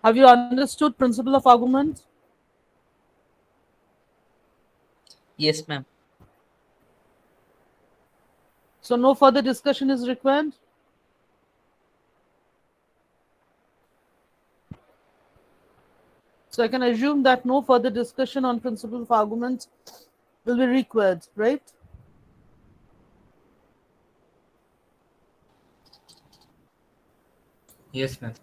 Have you understood principle of argument? Yes, ma'am. So no further discussion is required. So I can assume that no further discussion on principle of argument will be required, right? Yes, ma'am.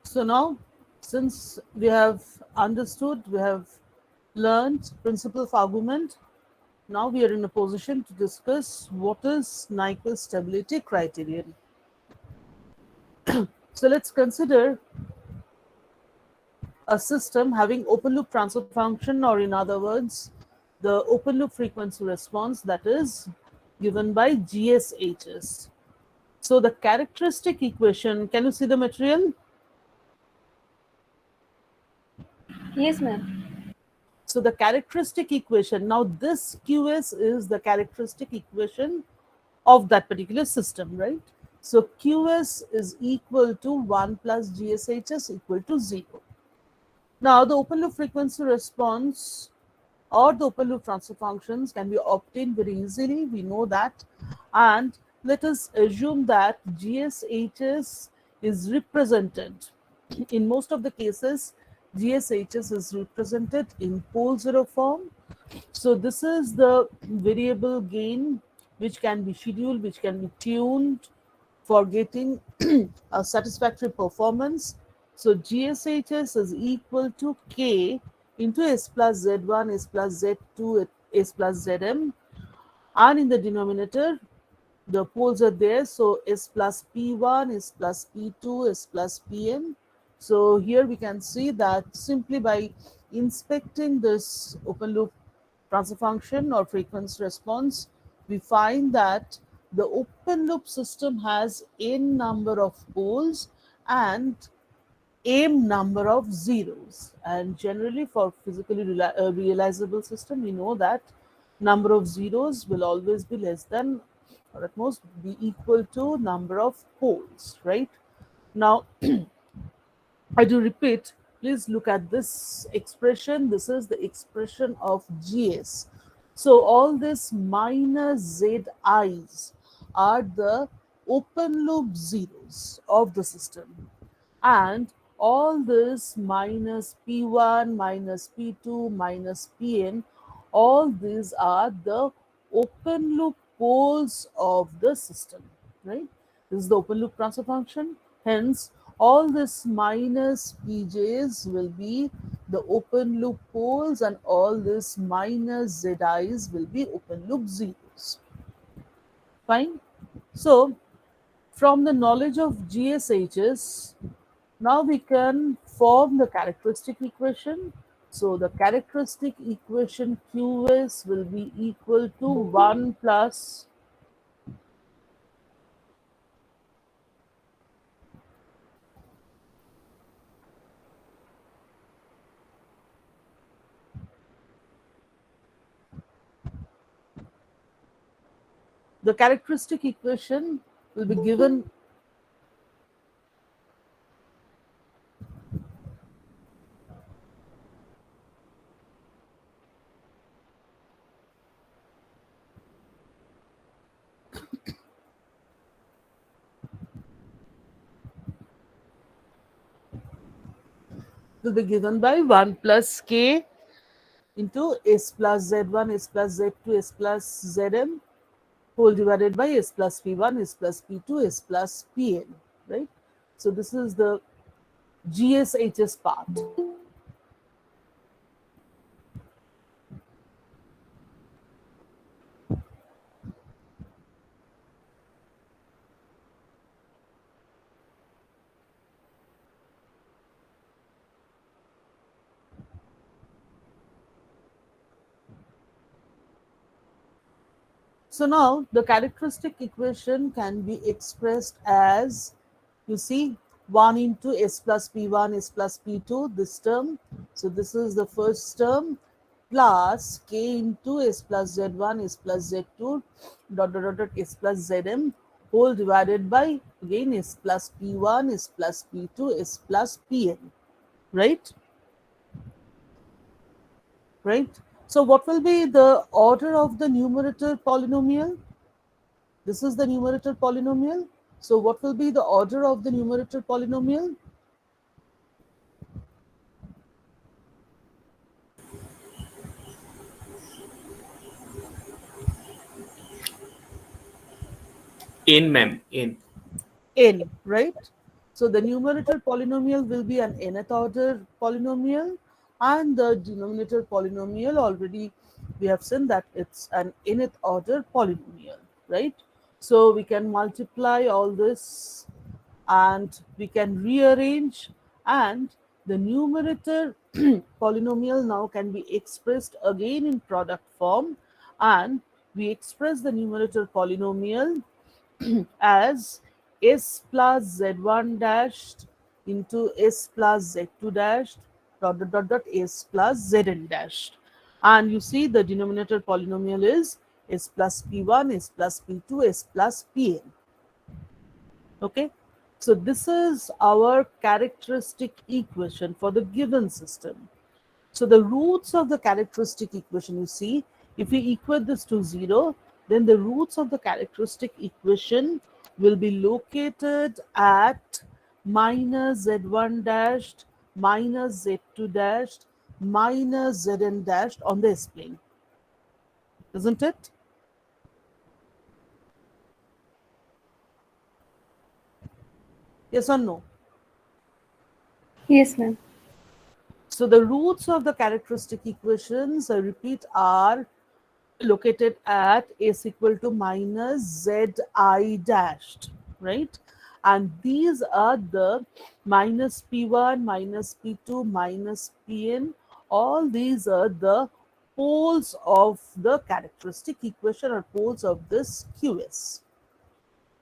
So now, since we have understood, we have learned principle of argument, now we are in a position to discuss what is Nyquist stability criterion. So let's consider a system having open loop transfer function, or in other words, the open loop frequency response that is given by GSHS. So the characteristic equation, can you see the material? Yes, ma'am. So the characteristic equation, now this QS is the characteristic equation of that particular system, right? So QS is equal to 1 plus GSHS equal to 0. Now the open loop frequency response or the open loop transfer functions can be obtained very easily. We know that. And let us assume that GSHS is represented. In most of the cases, GSHS is represented in pole zero form. So this is the variable gain which can be scheduled, which can be tuned for getting a satisfactory performance. So GSHS is equal to K into S plus Z1, S plus Z2, S plus Zm, and in the denominator the poles are there, so S plus P1, S plus P2, S plus Pn. So here we can see that simply by inspecting this open loop transfer function or frequency response, we find that the open loop system has n number of poles and m number of zeros. And generally for physically realizable system, we know that number of zeros will always be less than, or at most be equal to, number of poles, right? Now I do repeat, please look at this expression. This is the expression of GS. So all this minus ZI's are the open loop zeros of the system, and all this minus P1 minus P2 minus Pn, all these are the open loop poles of the system, right? This is the open loop transfer function. Hence, all this minus Pj's will be the open loop poles, and all this minus Zi's will be open loop zeros. Fine. So, from the knowledge of GSHs, now we can form the characteristic equation. So the characteristic equation Qs will be equal to 1 plus the characteristic equation will be given by 1 plus k into s plus z1 s plus z2 s plus zm whole divided by s plus p1 s plus p2 s plus pn, right? So this is the GSHS part. So now the characteristic equation can be expressed as, you see, 1 into s plus p1 s plus p2, this term. So this is the first term, plus k into s plus z1 s plus z2 dot s plus zm whole divided by, again, s plus p1 s plus p2 s plus pn, right? Right. So what will be the order of the numerator polynomial? This is the numerator polynomial. So what will be the order of the numerator polynomial? In, ma'am, in. N, right? So the numerator polynomial will be an nth order polynomial, and the denominator polynomial, already we have seen that it's an nth order polynomial, right? So we can multiply all this and we can rearrange, and the numerator polynomial now can be expressed again in product form, and we express the numerator polynomial as s plus z1 dashed into s plus z2 dashed dot s plus zn dashed. And you see the denominator polynomial is s plus p1, s plus p2, s plus pn. Okay, so this is our characteristic equation for the given system. So the roots of the characteristic equation, you see, if we equate this to 0, then the roots of the characteristic equation will be located at minus z1 dashed, minus z2 dashed, minus zn dashed on the S plane, isn't it? Yes or no? Yes, ma'am. So the roots of the characteristic equations, I repeat, are located at s equal to minus zi dashed, right? And these are the minus p1, minus p2, minus pn. All these are the poles of the characteristic equation, or poles of this QS.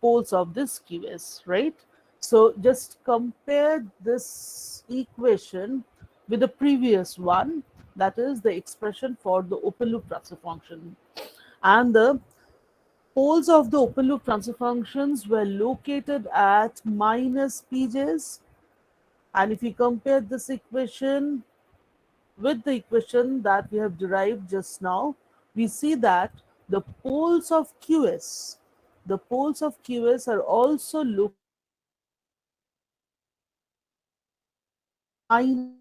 Poles of this QS, right? So just compare this equation with the previous one, that is the expression for the open loop transfer function. And the poles of the open loop transfer functions were located at minus pj's. And if you compare this equation with the equation that we have derived just now, we see that the poles of QS, the poles of QS are also lying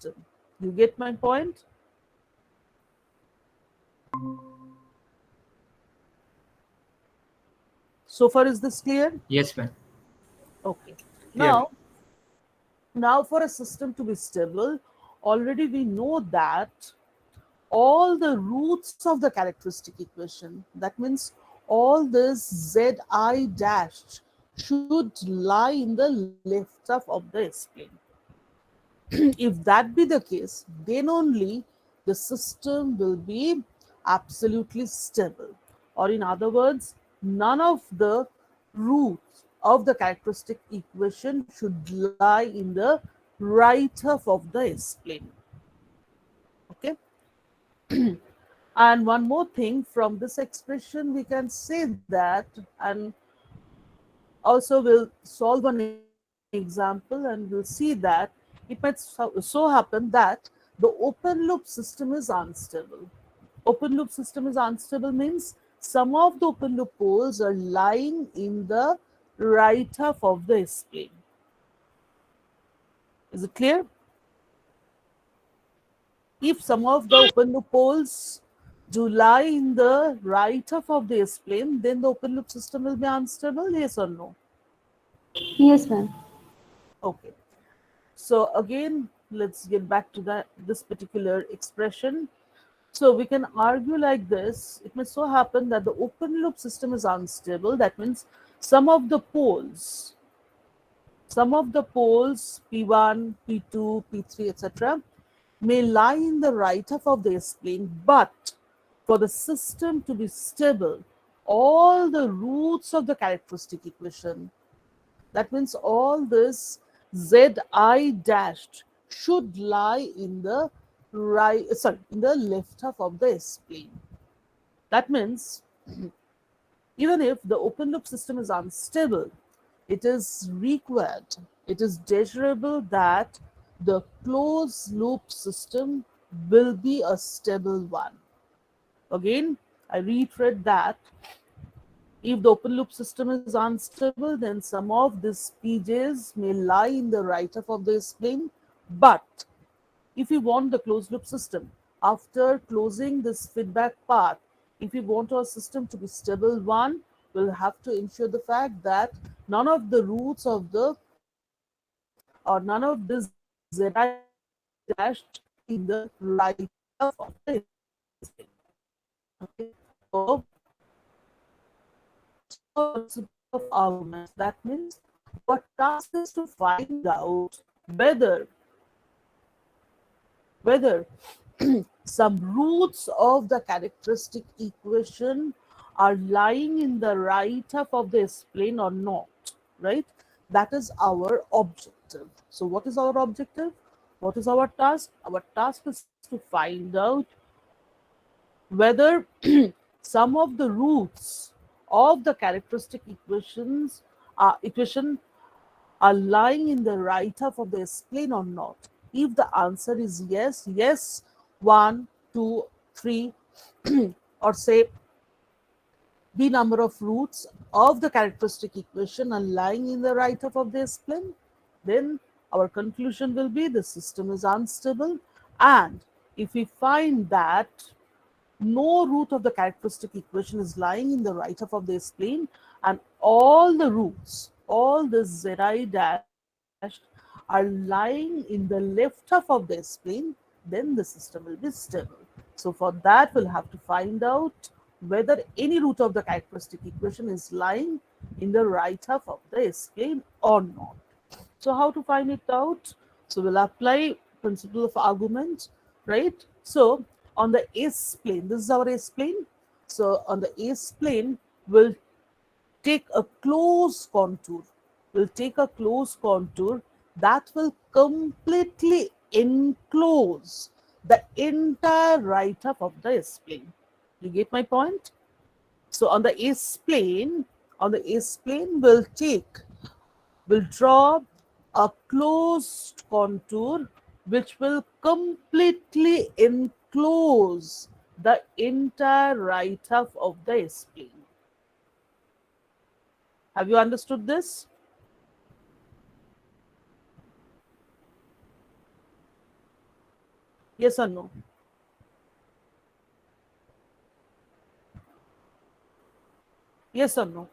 system. You get my point? So far, is this clear? Yes, ma'am. Okay. Clear. Now for a system to be stable, already we know that all the roots of the characteristic equation, that means all this zi dash should lie in the left half of the S-plane. If that be the case, then only the system will be absolutely stable. Or, in other words, none of the roots of the characteristic equation should lie in the right half of the S plane. Okay. And one more thing, from this expression, we can say that, and also we'll solve an example and we'll see that it might so happen that the open loop system is unstable. Open loop system is unstable means some of the open loop poles are lying in the right half of the S plane. Is it clear? If some of the open loop poles do lie in the right half of the S plane, then the open loop system will be unstable, yes or no? Yes, ma'am. Okay. So again, let's get back to this particular expression. So we can argue like this. It may so happen that the open loop system is unstable. That means some of the poles, P1, P2, P3, etc., may lie in the right half of the S plane, but for the system to be stable, all the roots of the characteristic equation, that means all this zi dashed should lie in the in the left half of the S plane. That means even if the open loop system is unstable, it is required, it is desirable that the closed loop system will be a stable one. Again, I reiterate that if the open loop system is unstable, then some of these PJs may lie in the right half of the S plane. But if we want the closed loop system, after closing this feedback path, if we want our system to be stable one, we'll have to ensure the fact that none of the roots of the or none of this zi dashed in the right half of the S plane. Okay. So principle of arguments. That means our task is to find out whether some roots of the characteristic equation are lying in the right half of the S plane or not, right? That is our objective. So what is our objective? What is our task? Our task is to find out whether some of the roots of the characteristic equation are lying in the right half of the S plane or not. If the answer is yes, yes, one, two, three, or say the number of roots of the characteristic equation are lying in the right half of the S plane, then our conclusion will be the system is unstable. And if we find that no root of the characteristic equation is lying in the right half of the S plane, and all the roots, all the zi dash are lying in the left half of the S plane, then the system will be stable. So for that, we'll have to find out whether any root of the characteristic equation is lying in the right half of the S plane or not. So how to find it out? So we'll apply principle of argument, right? So on the S plane, this is our S plane. So on the S plane, we'll take a close contour. We'll take a close contour that will completely enclose the entire right half of the S-plane. You get my point? So on the S-plane, we'll draw a closed contour which will completely enclose the entire right half of the S-plane. Have you understood this? Yes or no? Yes or no?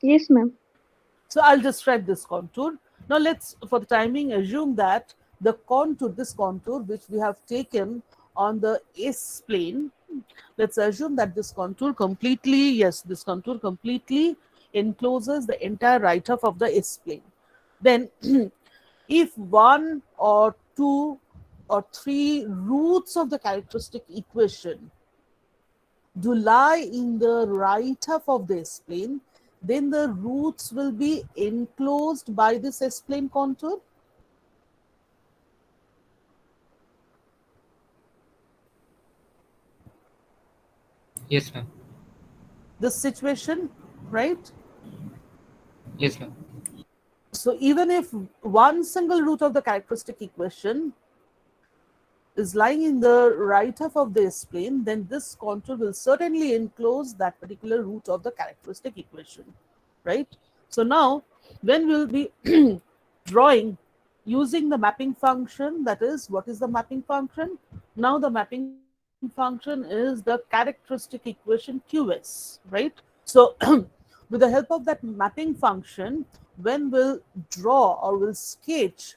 Yes, ma'am. So I'll just write this contour. Now let's, for the timing, assume that the contour, this contour which we have taken on the S plane, let's assume that this contour completely, yes, this contour completely encloses the entire right half of the S plane. Then if one or two or three roots of the characteristic equation do lie in the right half of the S-plane, then the roots will be enclosed by this S-plane contour. Yes, ma'am. This situation, right? Yes, ma'am. So even if one single root of the characteristic equation is lying in the right half of the S-plane, then this contour will certainly enclose that particular root of the characteristic equation, right? So now, when we'll be drawing using the mapping function, that is, what is the mapping function? Now the mapping function is the characteristic equation QS, right? So with the help of that mapping function, when we'll draw or we'll sketch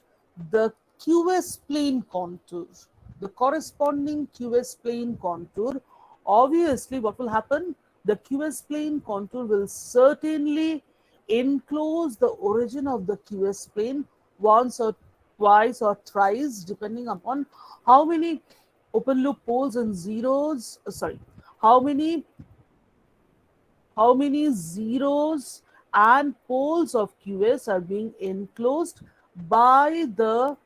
the QS plane contour, the corresponding QS plane contour, obviously what will happen? The QS plane contour will certainly enclose the origin of the QS plane once or twice or thrice, depending upon how many open loop poles and zeros, sorry, how many zeros and poles of QS are being enclosed by the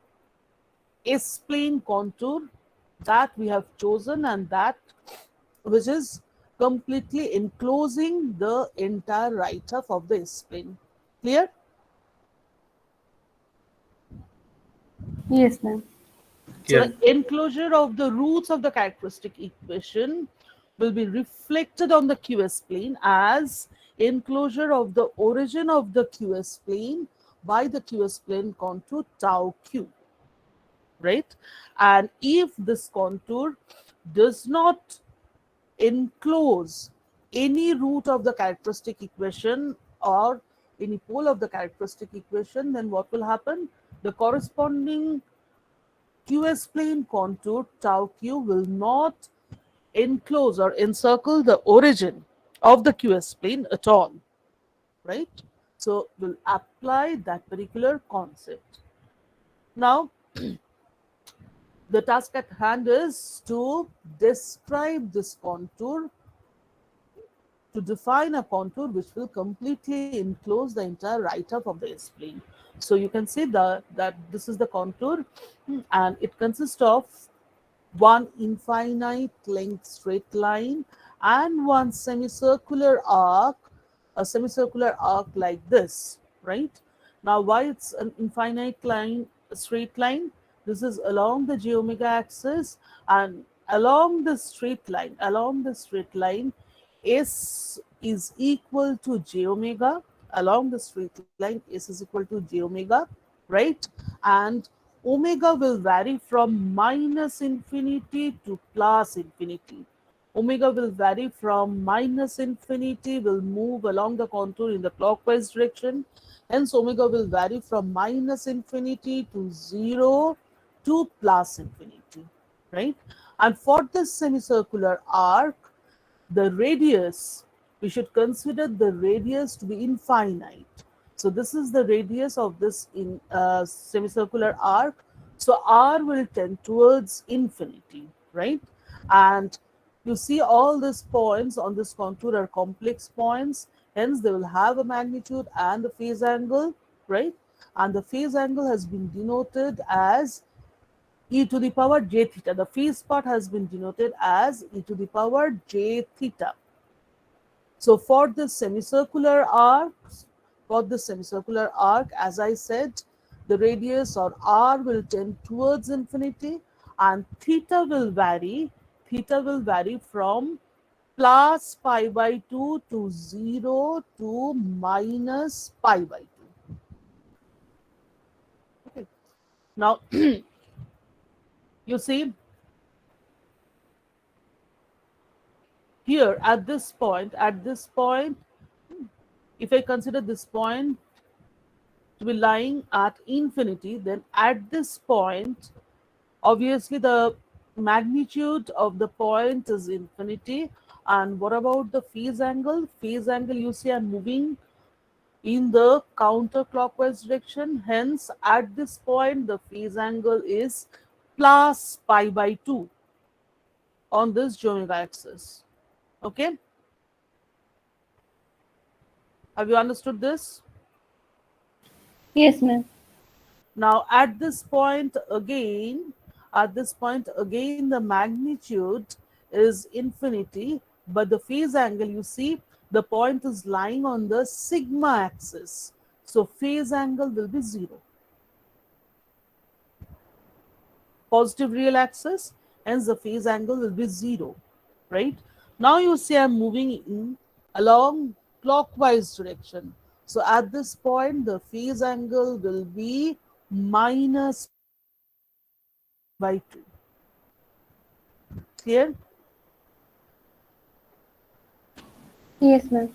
S-plane contour that we have chosen, and that which is completely enclosing the entire right half of the S-plane. Clear? Yes, ma'am. So Yeah. the enclosure of the roots of the characteristic equation will be reflected on the QS plane as enclosure of the origin of the QS plane by the QS plane contour tau q, right? And if this contour does not enclose any root of the characteristic equation or any pole of the characteristic equation, then what will happen? The corresponding QS plane contour tau q will not enclose or encircle the origin of the QS plane at all, right? So we'll apply that particular concept. Now, the task at hand is to describe this contour, to define a contour which will completely enclose the entire right half of the S-plane. So you can see that this is the contour, and it consists of one infinite length straight line and one semicircular arc, a semicircular arc like this, right? Now, why it's an infinite line, a straight line? This is along the j omega axis, and along the straight line, S is equal to j omega. Along the straight line, S is equal to j omega, right? And omega will vary from minus infinity to plus infinity. Omega will vary from minus infinity, will move along the contour in the clockwise direction. Hence, omega will vary from minus infinity to 0 to plus infinity, right? And for this semicircular arc, the radius, we should consider the radius to be infinite. So this is the radius of this semicircular arc. So r will tend towards infinity, right? And you see all these points on this contour are complex points, hence they will have a magnitude and a phase angle, right? And the phase angle has been denoted as e to the power j theta. The phase part has been denoted as e to the power j theta. So for this semicircular arc, as I said, the radius or r will tend towards infinity, and theta will vary. Theta will vary from plus pi by 2 to 0 to minus pi by 2. Okay. Now, you see, here at this point, if I consider this point to be lying at infinity, then at this point, obviously the magnitude of the point is infinity. And what about the phase angle? Phase angle, you see, I'm moving in the counterclockwise direction. Hence, at this point, the phase angle is plus pi by 2 on this j omega axis. Okay, have you understood this? Yes, ma'am. Now, at this point again, the magnitude is infinity, but the phase angle, you see, the point is lying on the sigma axis. So phase angle will be 0. Positive real axis, hence the phase angle will be 0, right? Now you see I'm moving in along clockwise direction. So at this point, the phase angle will be minus by 2. Clear? Yes, ma'am.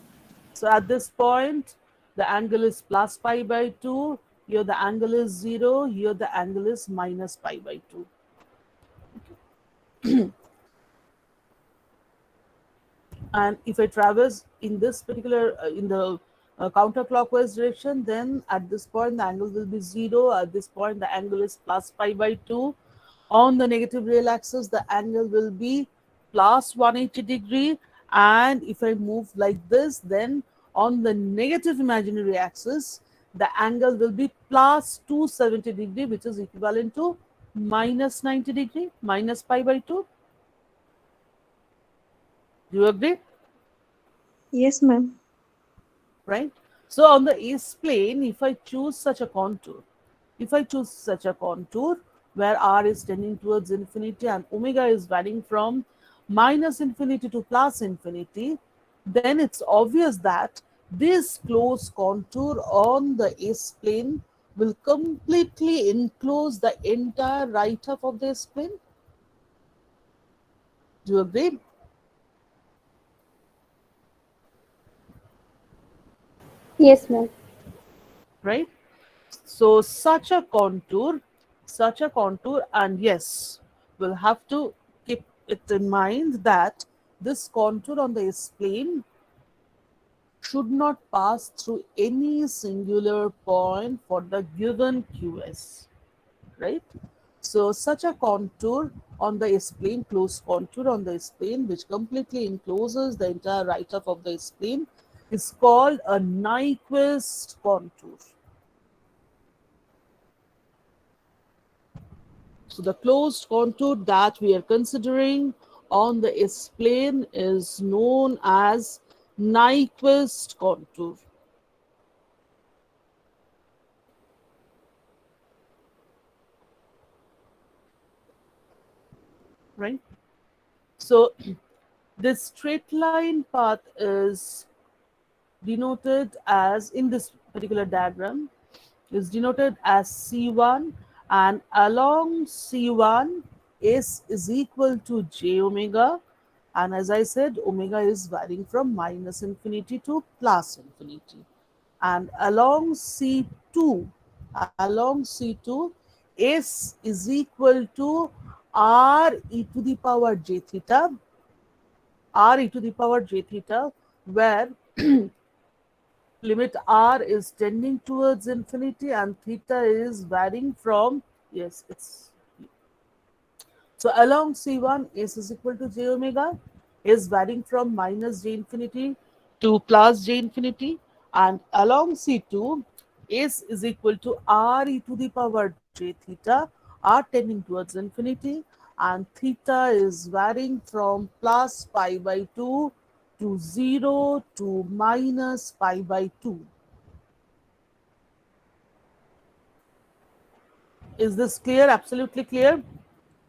So at this point, the angle is plus pi by 2. Here the angle is 0. Here the angle is minus pi by 2. And if I traverse in this particular, in the counterclockwise direction, then at this point the angle will be 0. At this point the angle is plus pi by 2. On the negative real axis, the angle will be plus 180 degree. And if I move like this, then on the negative imaginary axis, the angle will be plus 270 degree, which is equivalent to minus 90 degree, minus pi by 2. Do you agree? Yes, ma'am. Right? So on the S plane, if I choose such a contour, where r is tending towards infinity and omega is varying from minus infinity to plus infinity, then it's obvious that this closed contour on the S plane will completely enclose the entire right half of the S plane. Do you agree? Yes, ma'am. Right? So such a contour, and yes, we'll have to keep it in mind that this contour on the S plane should not pass through any singular point for the given QS, right? So such a contour on the S plane, closed contour on the S plane, which completely encloses the entire right half of the S plane, is called a Nyquist contour. So the closed contour that we are considering on the S plane is known as Nyquist contour. Right? So this straight line path is denoted as, in this particular diagram, is denoted as C1, and along C1 S is equal to j omega, and as I said, omega is varying from minus infinity to plus infinity. And along C2 S is equal to r e to the power j theta, where limit r is tending towards infinity and theta is varying from, yes, it's, so along C1 S is equal to j omega, is varying from minus j infinity to plus j infinity, and along C2 S is equal to R e to the power j theta, R tending towards infinity, and theta is varying from plus pi by 2 to 0 to minus pi by 2. Is this clear? Absolutely clear?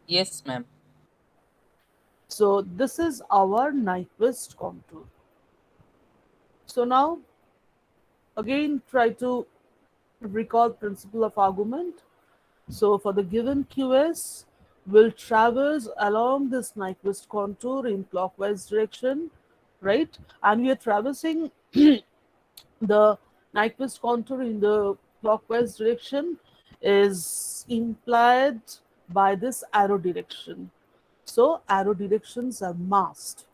Yes, ma'am. So this is our Nyquist contour. So now again try to recall principle of argument. So for the given QS, we'll traverse along this Nyquist contour in clockwise direction, right? And we are traversing the Nyquist contour in the clockwise direction is implied by this arrow direction. So arrow directions are masked.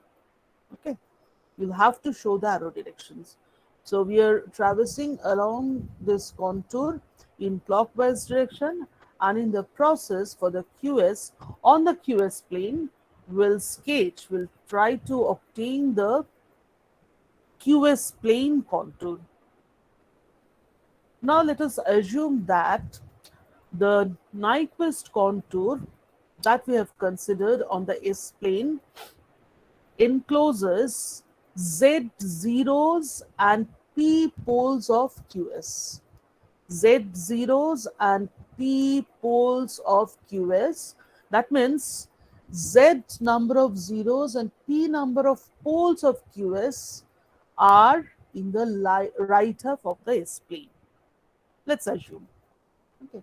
Okay, you'll have to show the arrow directions. So we are traversing along this contour in clockwise direction, and in the process for the QS, on the QS plane, we'll try to obtain the QS plane contour. Now let us assume that the Nyquist contour that we have considered on the S plane encloses Z zeros and P poles of QS. Z zeros and P poles of QS. That means Z number of zeros and P number of poles of QS are in the right half of the S plane. Let's assume. Okay.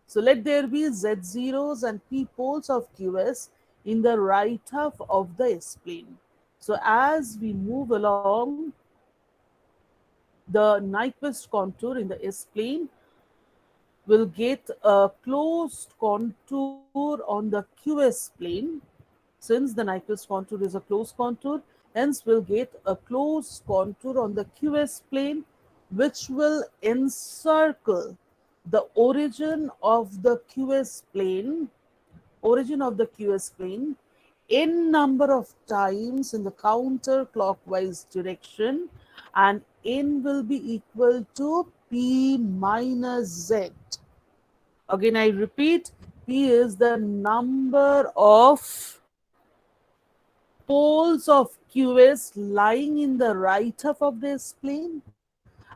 So let there be Z zeros and P poles of QS in the right half of the S plane. So as we move along the Nyquist contour in the S plane, we'll get a closed contour on the QS plane. Since the Nyquist contour is a closed contour, hence we'll get a closed contour on the QS plane, which will encircle the origin of the QS plane, n number of times in the counterclockwise direction, and n will be equal to P minus Z. Again, I repeat, P is the number of poles of QS lying in the right half of this plane,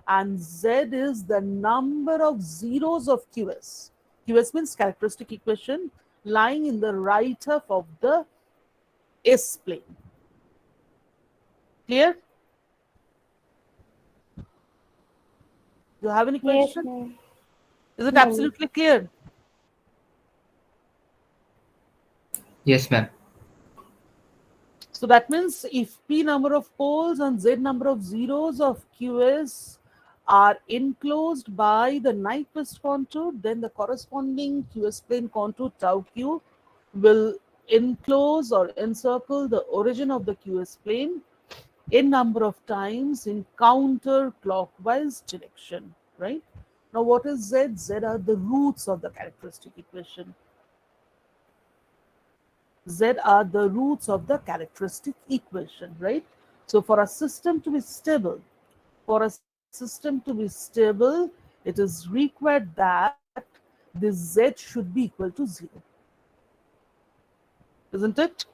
and Z is the number of zeros of QS. QS means characteristic equation lying in the right half of the S plane. Clear? Do you have any Yes, question? ma'am. Is it No. absolutely clear? Yes, ma'am. So that means if P number of poles and Z number of zeros of QS are enclosed by the Nyquist contour, then the corresponding QS plane contour tau Q will enclose or encircle the origin of the QS plane n number of times in counterclockwise direction, right? Now what is Z? Z are the roots of the characteristic equation. Z are the roots of the characteristic equation, right? So for a system to be stable, it is required that this Z should be equal to 0. Isn't it?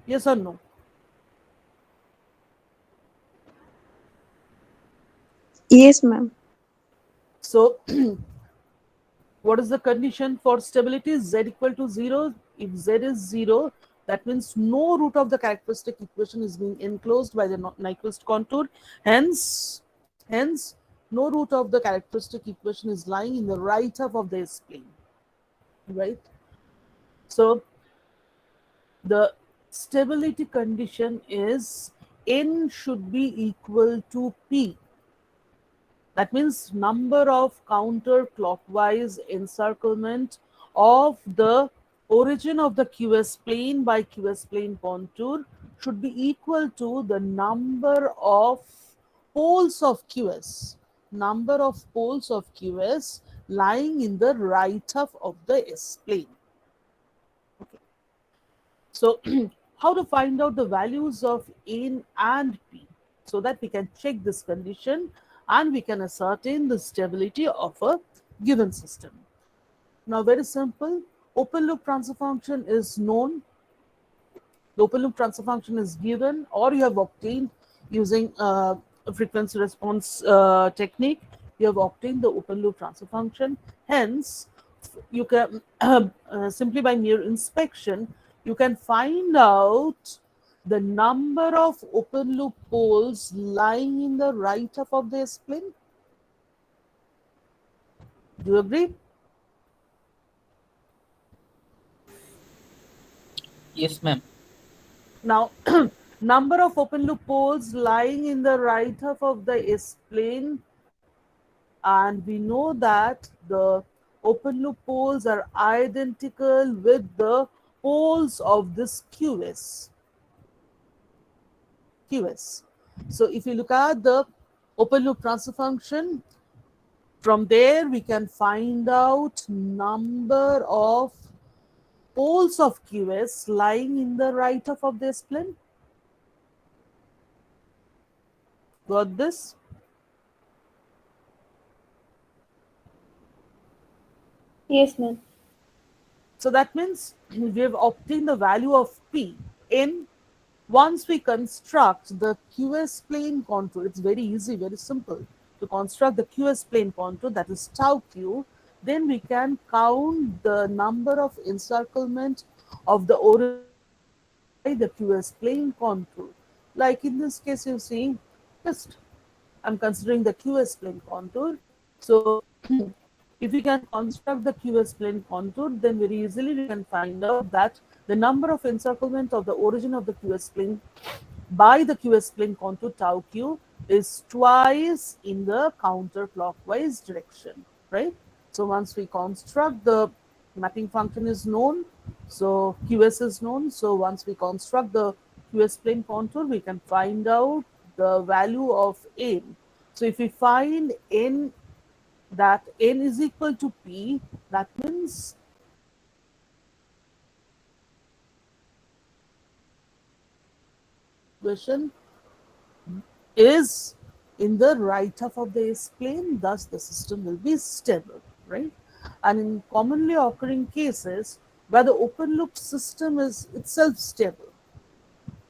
Yes or no? Yes, ma'am. So what is the condition for stability? Z equal to 0. If Z is 0, that means no root of the characteristic equation is being enclosed by the Nyquist contour. Hence, no root of the characteristic equation is lying in the right half of the S plane, right? So the stability condition is n should be equal to P. That means number of counterclockwise encirclement of the origin of the QS plane by QS plane contour should be equal to the number of poles of QS, lying in the right half of the S plane. Okay. So how to find out the values of N and P so that we can check this condition and we can ascertain the stability of a given system. Now, very simple, open loop transfer function is known. The open loop transfer function is given or you have obtained using a frequency response technique. You have obtained the open loop transfer function. Hence, you can simply by mere inspection, you can find out the number of open loop poles lying in the right half of the S-plane. Do you agree? Yes, ma'am. Now, number of open loop poles lying in the right half of the S-plane, and we know that the open loop poles are identical with the poles of this QS. So if you look at the open loop transfer function, from there we can find out number of poles of QS lying in the right half of the S-plane. Got this? Yes, ma'am. So that means we have obtained the value of P in. Once we construct the QS plane contour, it's very easy, very simple to construct the QS plane contour, that is tau q. Then we can count the number of encirclement of the origin by the QS plane contour. Like in this case, you see, just I'm considering the QS plane contour. So if we can construct the QS plane contour, then very easily we can find out that the number of encirclement of the origin of the QS plane by the QS plane contour tau q is twice in the counterclockwise direction, right? So once we construct, the mapping function is known, so QS is known. So once we construct the QS plane contour, we can find out the value of N. So if we find N, that N is equal to P, that means equation is in the right half of the S-plane, thus the system will be stable, right? And in commonly occurring cases where the open loop system is itself stable.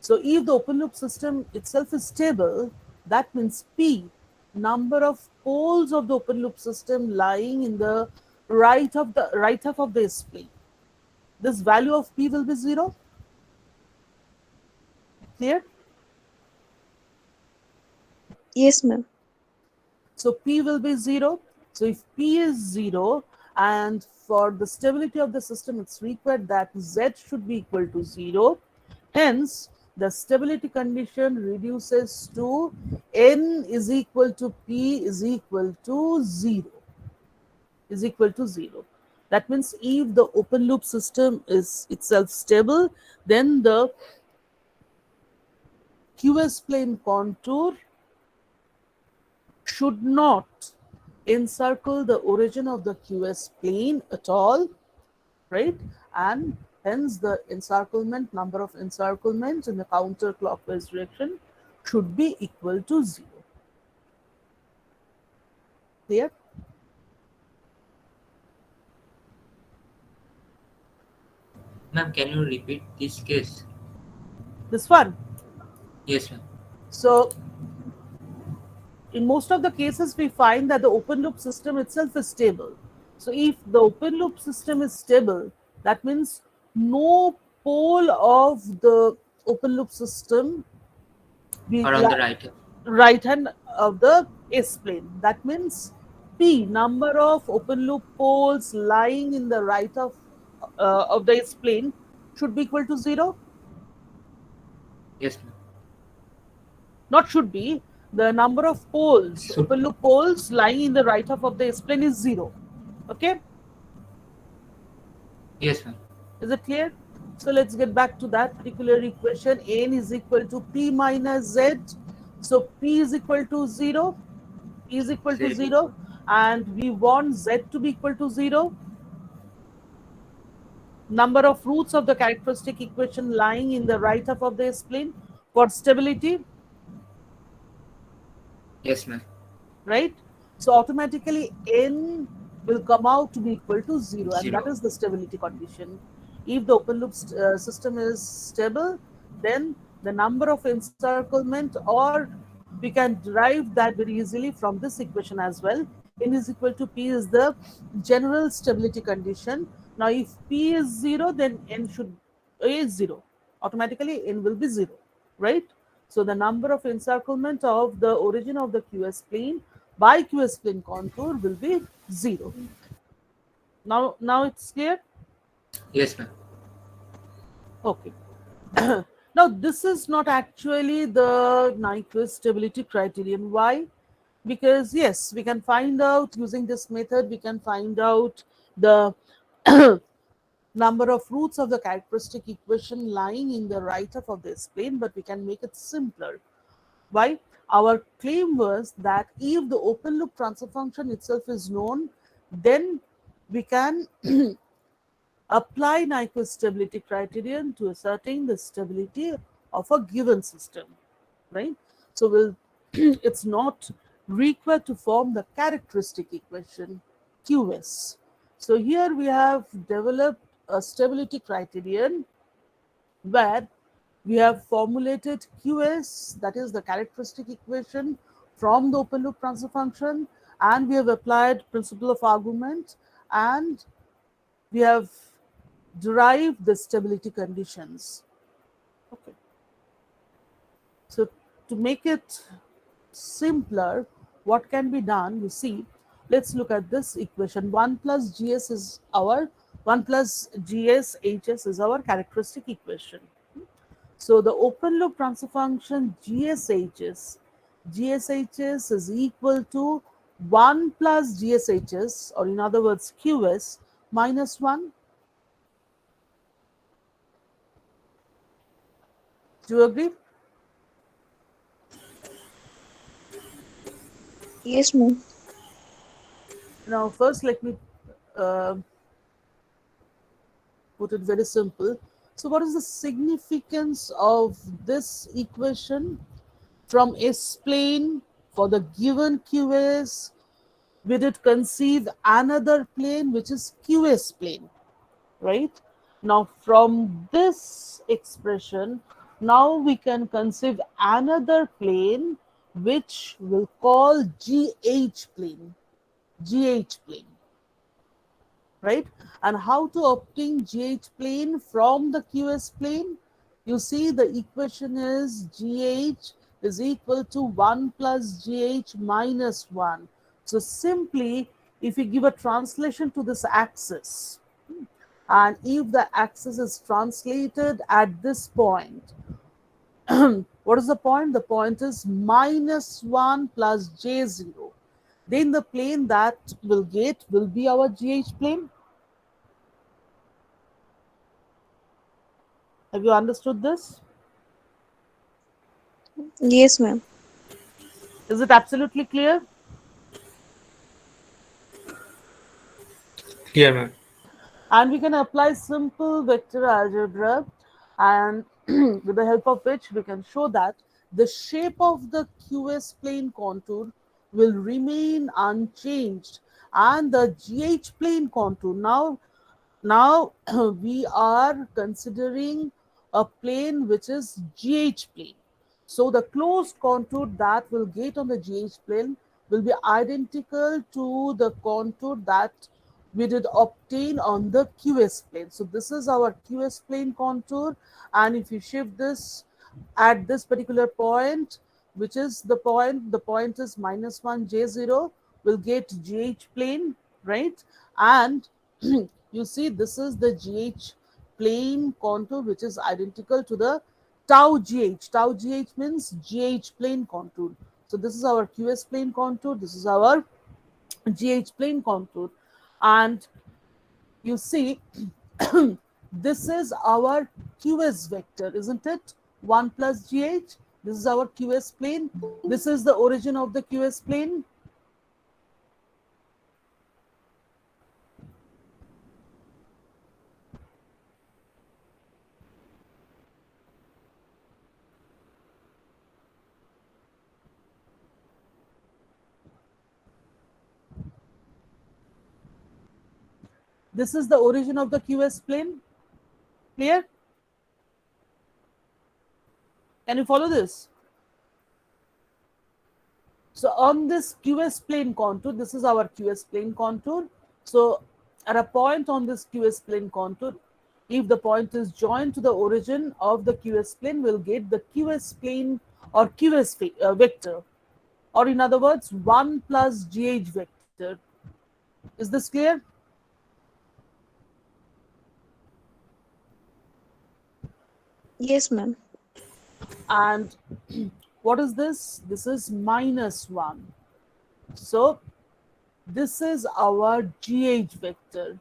So if the open loop system itself is stable, that means P, number of poles of the open loop system lying in the right half of the S-plane. This value of P will be 0. Clear? Yes, ma'am. So P will be 0. So if P is 0, and for the stability of the system, it's required that Z should be equal to 0. Hence, the stability condition reduces to N is equal to P is equal to 0. Is equal to 0. That means if the open loop system is itself stable, then the QS plane contour should not encircle the origin of the QS plane at all, right? And hence the encirclement, number of encirclements in the counterclockwise direction should be equal to 0. Clear? Ma'am, can you repeat this case? This one. Yes, ma'am. So in most of the cases, we find that the open loop system itself is stable. So if the open loop system is stable, that means no pole of the open loop system be Or on the right hand. right hand of the S plane. That means P, number of open loop poles lying in the right of the S plane, should be equal to 0. Yes, ma'am. Not should be. The number of poles, Should. open loop poles lying in the right half of the S plane is 0. Okay? Yes, ma'am. Is it clear? So let's get back to that particular equation. N is equal to P minus Z. So P is equal to 0. P is equal to 0. And we want Z to be equal to 0. number of roots of the characteristic equation lying in the right half of the S-plane for stability, Yes, ma'am. right? So automatically n will come out to be equal to 0, and that 0. is the stability condition. If the open loop system is stable, then the number of encirclement, or we can derive that very easily from this equation as well. N is equal to P is the general stability condition. Now if P is 0, then n should is 0. Automatically n will be 0, right? So the number of encirclement of the origin of the QS plane by QS plane contour will be 0. Now it's clear? Yes, ma'am. Okay. Now this is not actually the Nyquist stability criterion. Why? Because yes, we can find out using this method, we can find out the number of roots of the characteristic equation lying in the right half of this plane, but we can make it simpler. Why? Our claim was that if the open loop transfer function itself is known, then we can apply Nyquist stability criterion to ascertain the stability of a given system, right? So we'll it's not required to form the characteristic equation QS. So here we have developed a stability criterion where we have formulated QS, that is the characteristic equation from the open loop transfer function, and we have applied principle of argument, and we have derived the stability conditions. Okay. So to make it simpler, what can be done? You see, let's look at this equation. 1 plus GS is our 1 plus GS HS is our characteristic equation. So the open loop transfer function GSHS is equal to 1 plus GSHS, or in other words QS, minus 1. Do you agree? Yes, ma'am. Now first let me uh, put it very simple. So what is the significance of this equation? From S plane for the given QS, we did conceive another plane which is QS plane, right? Now from this expression, now we can conceive another plane which we'll call GH plane. GH plane, right? And how to obtain GH plane from the QS plane? You see the equation is GH is equal to 1 plus GH minus 1. So simply, if you give a translation to this axis, and if the axis is translated at this point, what is the point? The point is minus 1 plus J0. Then the plane that will get will be our GH plane. Have you understood this? Yes, ma'am. Is it absolutely clear? Clear, ma'am. And we can apply simple vector algebra, and with the help of which we can show that the shape of the QS plane contour will remain unchanged, and the GH plane contour now we are considering a plane which is GH plane. So the closed contour that will get on the GH plane will be identical to the contour that we did obtain on the QS plane. So this is our QS plane contour, and if you shift this at this particular point, which is the point is minus 1 J0, will get GH plane, right? And you see this is the GH plane contour which is identical to the tau GH. Tau GH means GH plane contour. So this is our QS plane contour, this is our GH plane contour. And you see this is our QS vector, isn't it? 1 plus GH. This is our QS plane. This is the origin of the QS plane. This is the origin of the QS plane. Clear? Can you follow this? So on this QS plane contour, this is our QS plane contour. So at a point on this QS plane contour, if the point is joined to the origin of the QS plane, we'll get the QS plane or QS vector, or in other words, 1 plus GH vector. Is this clear? Yes, ma'am. And what is this? This is minus 1. So this is our GH vector.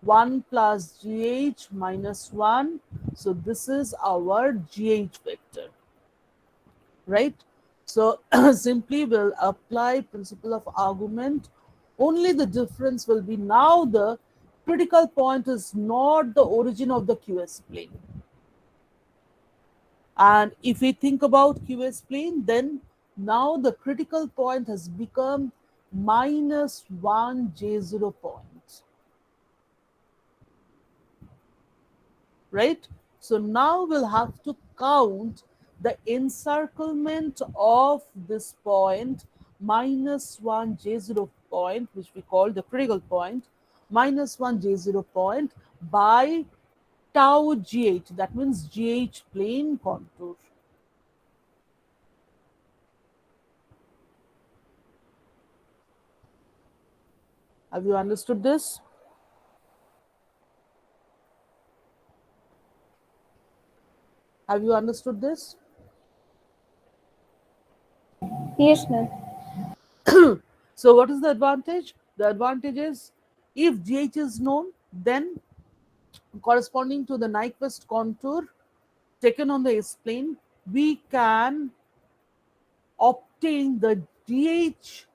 1 plus GH minus 1. So this is our GH vector. Right? So simply we'll apply principle of argument. Only the difference will be now the critical point is not the origin of the QS plane. And if we think about QS plane, then now the critical point has become minus 1 J0 point. Right? So now we'll have to count the encirclement of this point minus 1 J0 point, which we call the critical point, minus 1 J0 point by tau GH, that means GH plane contour. Have you understood this? Have you understood this? Yes, ma'am. So what is the advantage? The advantage is if GH is known, then corresponding to the Nyquist contour taken on the S-plane, we can obtain the GH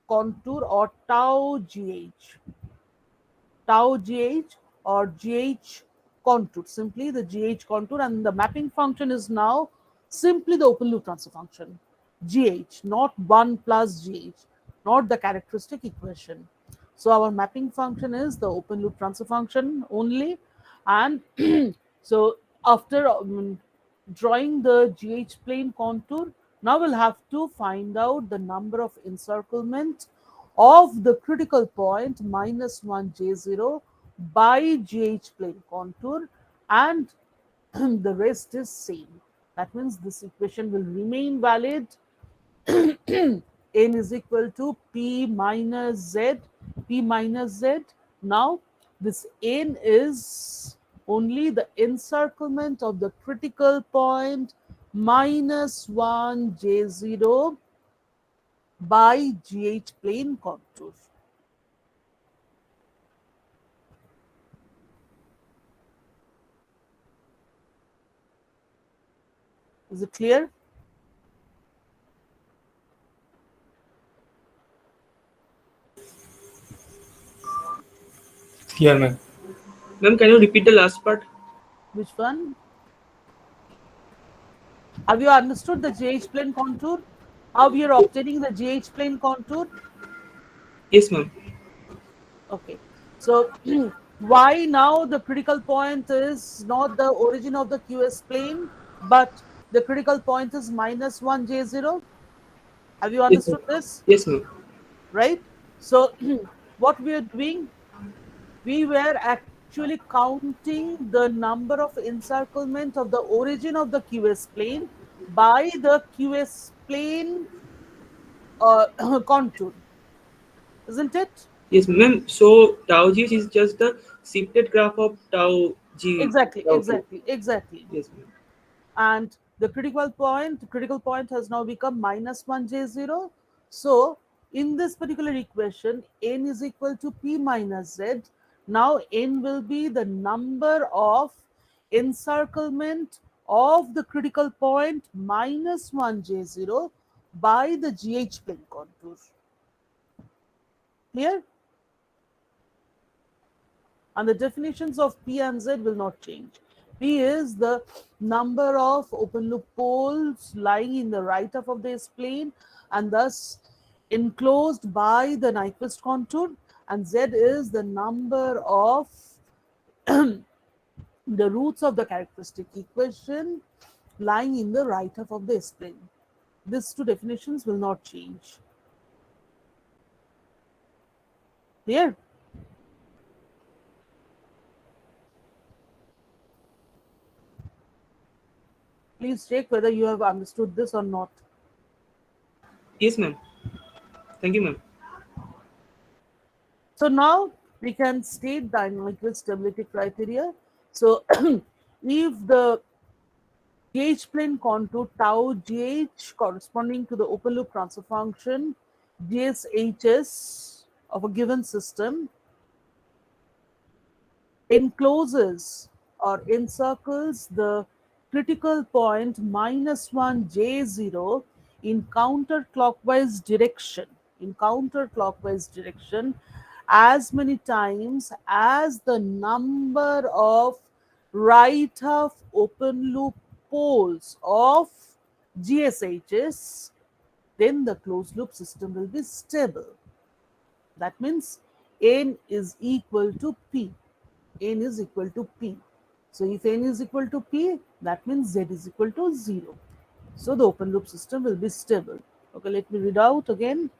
contour or tau GH. Tau GH or GH contour, simply the GH contour, and the mapping function is now simply the open loop transfer function, GH, not 1 plus GH, not the characteristic equation. So our mapping function is the open loop transfer function only. And so after drawing the GH plane contour, now we'll have to find out the number of encirclement of the critical point minus 1 J0 by GH plane contour, and the rest is same. That means this equation will remain valid. N is equal to P minus Z, P minus Z. Now this N is only the encirclement of the critical point minus 1 J0 by GH plane contour. Is it clear? Here, ma'am. Ma'am, can you repeat the last part? Which one? Have you understood the GH plane contour? How we are obtaining the GH plane contour? Yes, ma'am. Okay. So why now the critical point is not the origin of the QS plane, but the critical point is minus 1 J0? Have you Yes, ma'am. understood this? Yes, ma'am. Right? So what we are doing, we were actually counting the number of encirclement of the origin of the QS plane by the QS plane contour, isn't it? Yes, ma'am. So tau g is just the shifted graph of tau g. Exactly, Tau 2. exactly, exactly. Yes, ma'am. And the critical point has now become minus 1 J0. So in this particular equation, n is equal to P minus Z. Now n will be the number of encirclement of the critical point minus 1 J0 by the GH plane contour. Clear? And the definitions of P and Z will not change. P is the number of open loop poles lying in the right half of the S plane and thus enclosed by the Nyquist contour, and z is the number of the roots of the characteristic equation lying in the right half of the S-plane. These two definitions will not change. Clear? Please check whether you have understood this or not. Yes, ma'am. Thank you, ma'am. So now we can state dynamical stability criteria. So if the gauge plane contour tau gh corresponding to the open loop transfer function GSHS of a given system encloses or encircles the critical point -1 J0 in counterclockwise direction as many times as the number of right half open loop poles of GSHs, then the closed loop system will be stable. That means n is equal to p. N is equal to p. So if n is equal to p, that means z is equal to 0. So the open loop system will be stable. Okay, let me read out again.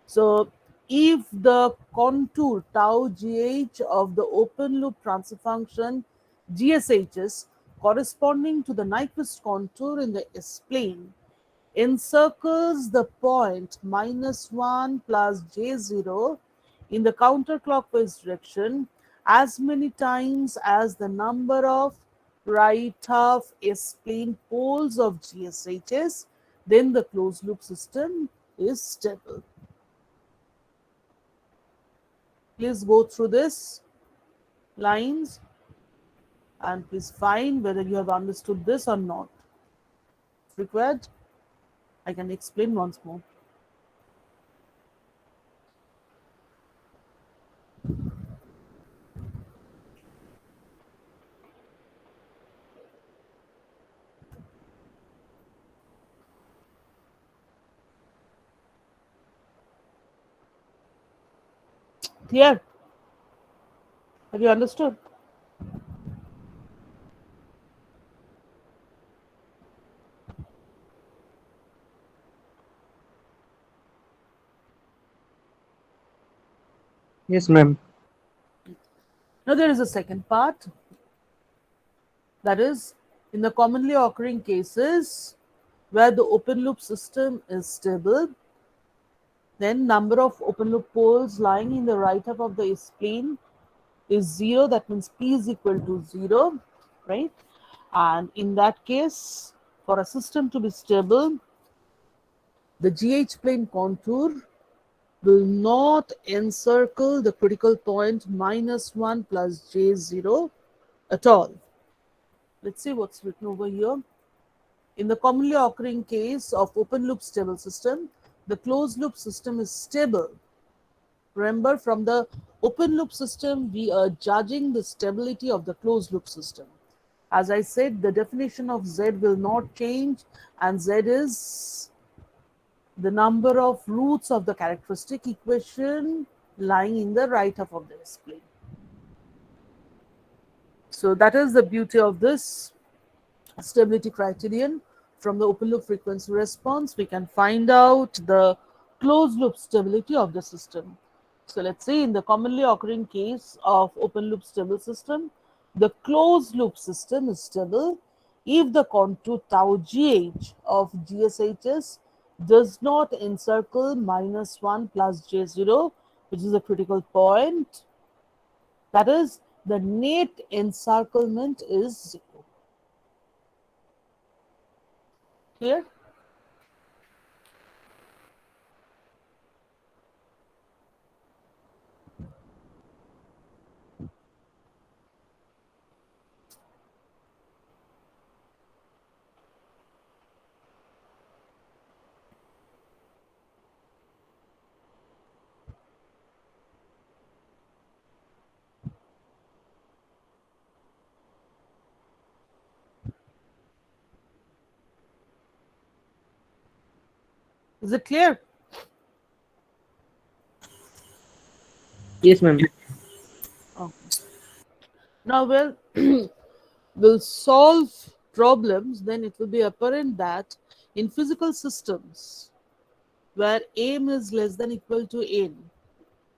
So if the contour tau gh of the open loop transfer function GSHs corresponding to the Nyquist contour in the S-plane encircles the point -1 plus J0 in the counterclockwise direction as many times as the number of right half S-plane poles of GSHs, then the closed loop system is stable. Please go through this lines and please find whether you have understood this or not. If required, I can explain once more. Clear? Have you understood? Yes, ma'am. Now there is a second part, that is in the commonly occurring cases where the open loop system is stable, then number of open loop poles lying in the right half of the S-plane is 0. That means P is equal to 0, right? And in that case, for a system to be stable, the GH plane contour will not encircle the critical point -1 plus J0 at all. Let's see what's written over here. In the commonly occurring case of open loop stable system, the closed loop system is stable. Remember, from the open loop system, we are judging the stability of the closed loop system. As I said, the definition of Z will not change, and Z is the number of roots of the characteristic equation lying in the right half of the S-plane. So that is the beauty of this stability criterion. From the open loop frequency response, we can find out the closed loop stability of the system. So let's say in the commonly occurring case of open loop stable system, the closed loop system is stable if the contour tau gh of GSHS does not encircle -1 plus J0, which is a critical point. That is, the net encirclement is 0. Clear? Is it clear? Yes, ma'am. Okay. Now, we'll solve problems, then it will be apparent that in physical systems where m is less than equal to n,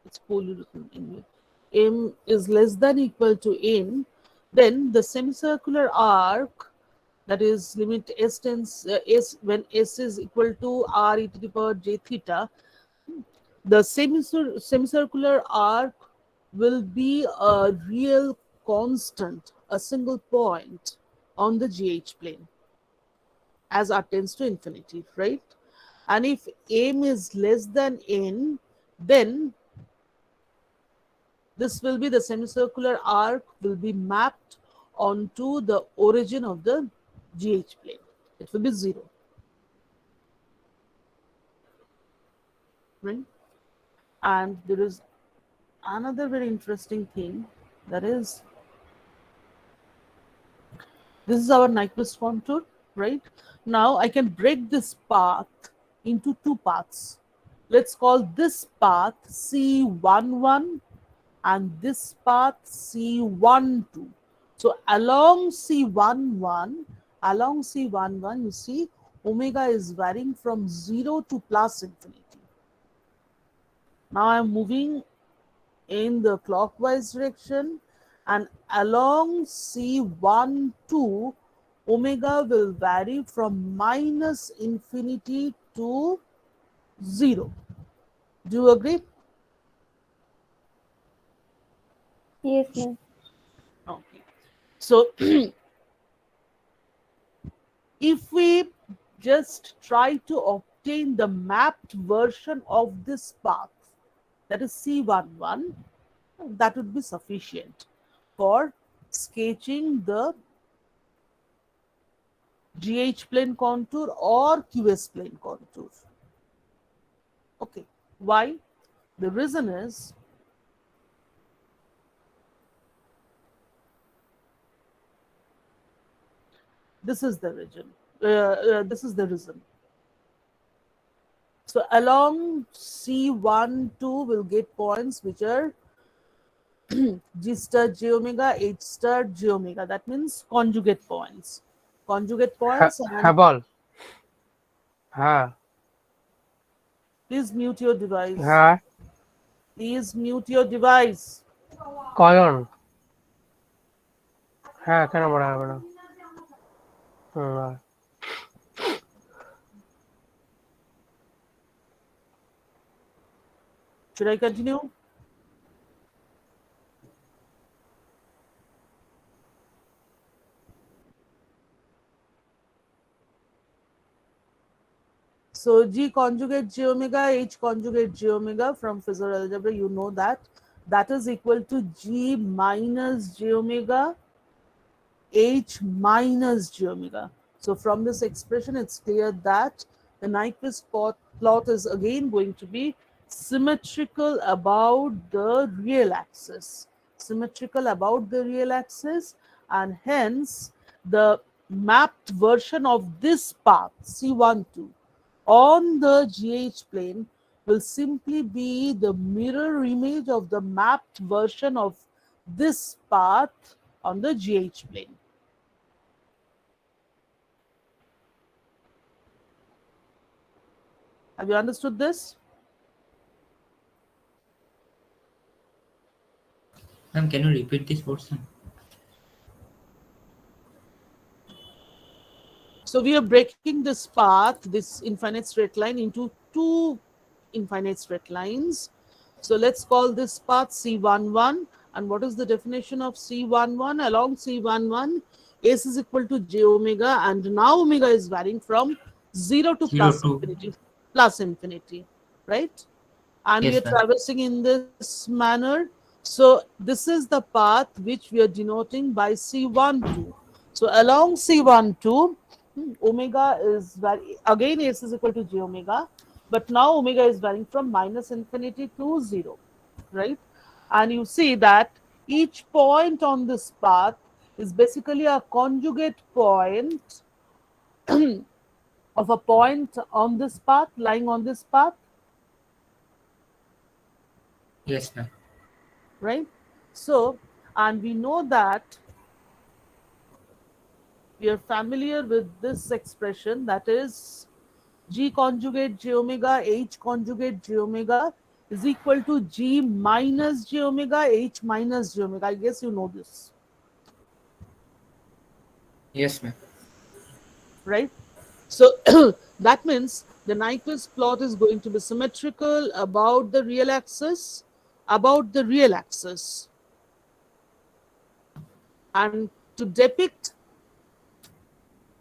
it's poorly written in English, m is less than equal to n, then the semicircular arc, that is limit s tends s when s is equal to r e to the power j theta, the semicircular arc will be a real constant, a single point on the GH plane as r tends to infinity, right? And if m is less than n, then this will be the semicircular arc will be mapped onto the origin of the GH plane. It will be 0, right? And there is another very interesting thing, that is, this is our Nyquist contour, right? Now I can break this path into two paths. Let's call this path C11 and this path C12. So along C11, you see omega is varying from 0 to plus infinity. Now I'm moving in the clockwise direction, and along C12, omega will vary from minus infinity to 0. Do you agree? Yes, ma'am. Okay. So if we just try to obtain the mapped version of this path, that is C11, that would be sufficient for sketching the GH plane contour or QS plane contour. Okay, why? The reason is this is the region. This is the reason. So along C1, 2 will get points which are G star J omega, H star J omega. That means conjugate points. Conjugate points, হ্যাঁ and বল হ্যাঁ please mute your device. হ্যাঁ Please mute your device. কয়জন হ্যাঁ কেন বলা হবে না আয়। Should I continue? So G conjugate J omega, H conjugate J omega from Fizer algebra, you know that that is equal to G minus J omega, H minus J omega. So from this expression, it's clear that the Nyquist plot is again going to be symmetrical about the real axis. Symmetrical about the real axis, and hence the mapped version of this path C12 on the GH plane will simply be the mirror image of the mapped version of this path on the GH plane. Have you understood this? Ma'am, can you repeat this portion? So we are breaking this path, this infinite straight line, into two infinite straight lines. So let's call this path C11. And what is the definition of C11? Along C11, S is equal to J omega, and now omega is varying from 0 to 0 plus to. infinity, right? And we are Yes, ma'am. traversing in this manner. So this is the path which we are denoting by C12. So along C12, omega is again S is equal to J omega, but now omega is varying from minus infinity to 0, right? And you see that each point on this path is basically a conjugate point of a point on this path, lying on this path. Yes, ma'am. right? So, and we know that we are familiar with this expression, that is G conjugate J omega H conjugate J omega is equal to G minus J omega H minus J omega. I guess you know this, Yes, ma'am. right? So that means the Nyquist plot is going to be symmetrical about the real axis, about the real axis. And to depict,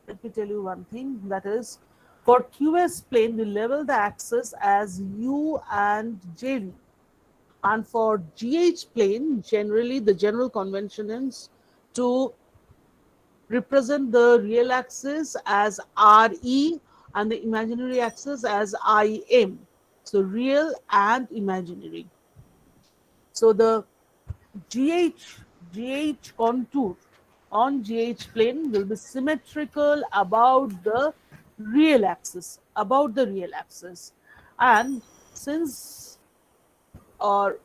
let me tell you one thing, that is for QS plane, we level the axis as U and JV. And for GH plane, generally the general convention is to represent the real axis as RE and the imaginary axis as IM. So real and imaginary. So the GH contour on GH plane will be symmetrical about the real axis, about the real axis. And since or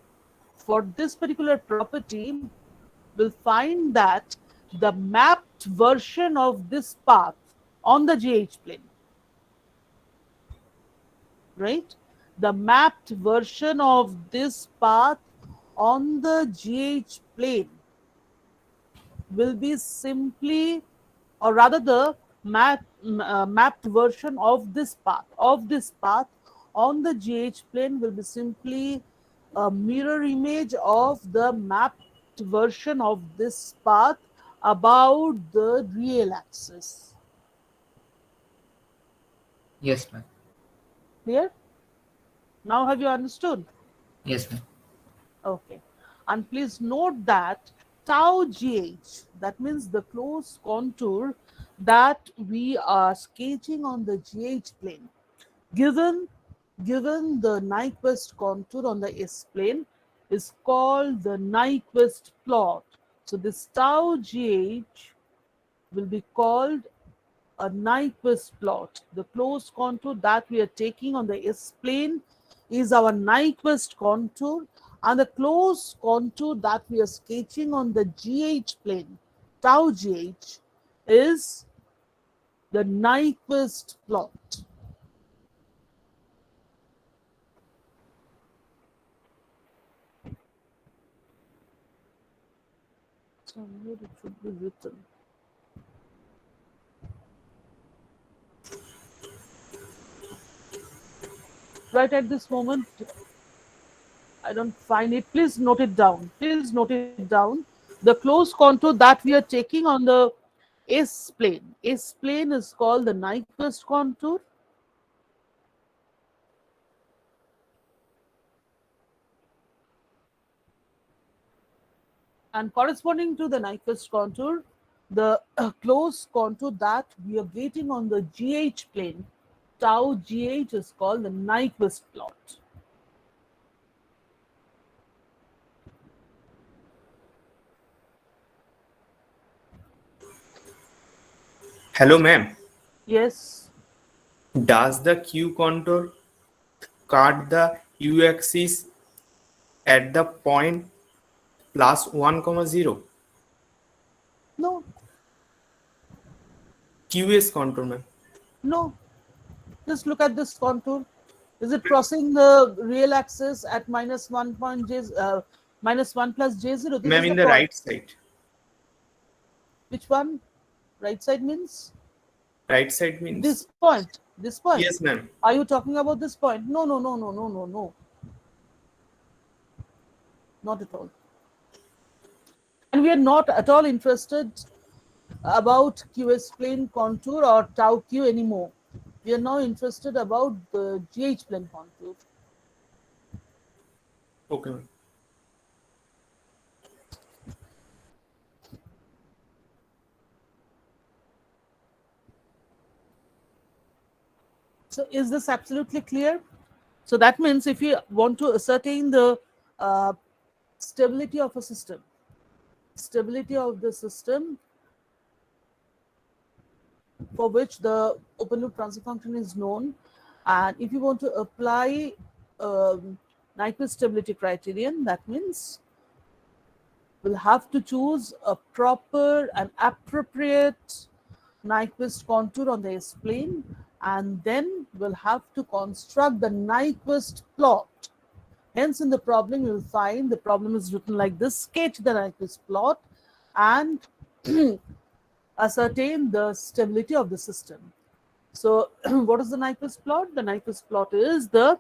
for this particular property, we'll find that the mapped version of this path on the GH plane, right? The mapped version of this path on the GH plane will be simply, or rather the mapped version of this path on the GH plane will be simply a mirror image of the mapped version of this path about the real axis. Yes, ma'am. Clear? Now have you understood? Yes, ma'am. Okay. And please note that tau GH, that means the closed contour that we are sketching on the GH plane, given the Nyquist contour on the S plane, is called the Nyquist plot. So this tau GH will be called a Nyquist plot. The closed contour that we are taking on the S plane is our Nyquist contour, and the closed contour that we are sketching on the GH plane, tau GH, is the Nyquist plot. Somewhere it should be written. Right at this moment, I don't find it. Please note it down. Please note it down. The closed contour that we are taking on the S plane. S plane is called the Nyquist contour. And corresponding to the Nyquist contour, the closed contour that we are getting on the GH plane, tau GH, is called the Nyquist plot. Hello, ma'am. Yes. Does the Q contour cut the U axis at the point plus 1, 0? No. QS contour, ma'am. No. Just look at this contour. Is it crossing the real axis at minus 1 minus 1 plus j0? This Ma'am, is in the the point. right side. Which one? Right side means? Right side means? This point. This point. Yes, ma'am. Are you talking about this point? No, no, no, no, no, no, no. Not at all. And we are not at all interested about QS plane contour or tau Q anymore. We are now interested about the GH plane contour. Okay, ma'am. So is this absolutely clear? So that means if you want to ascertain the stability of a system, stability of the system for which the open loop transfer function is known, and if you want to apply Nyquist stability criterion, that means We'll have to choose a proper and appropriate Nyquist contour on the S-plane, and then we'll have to construct the Nyquist plot. Hence, in the problem, you'll find the problem is written like this: sketch the Nyquist plot and ascertain the stability of the system. So, what is the Nyquist plot? The Nyquist plot is the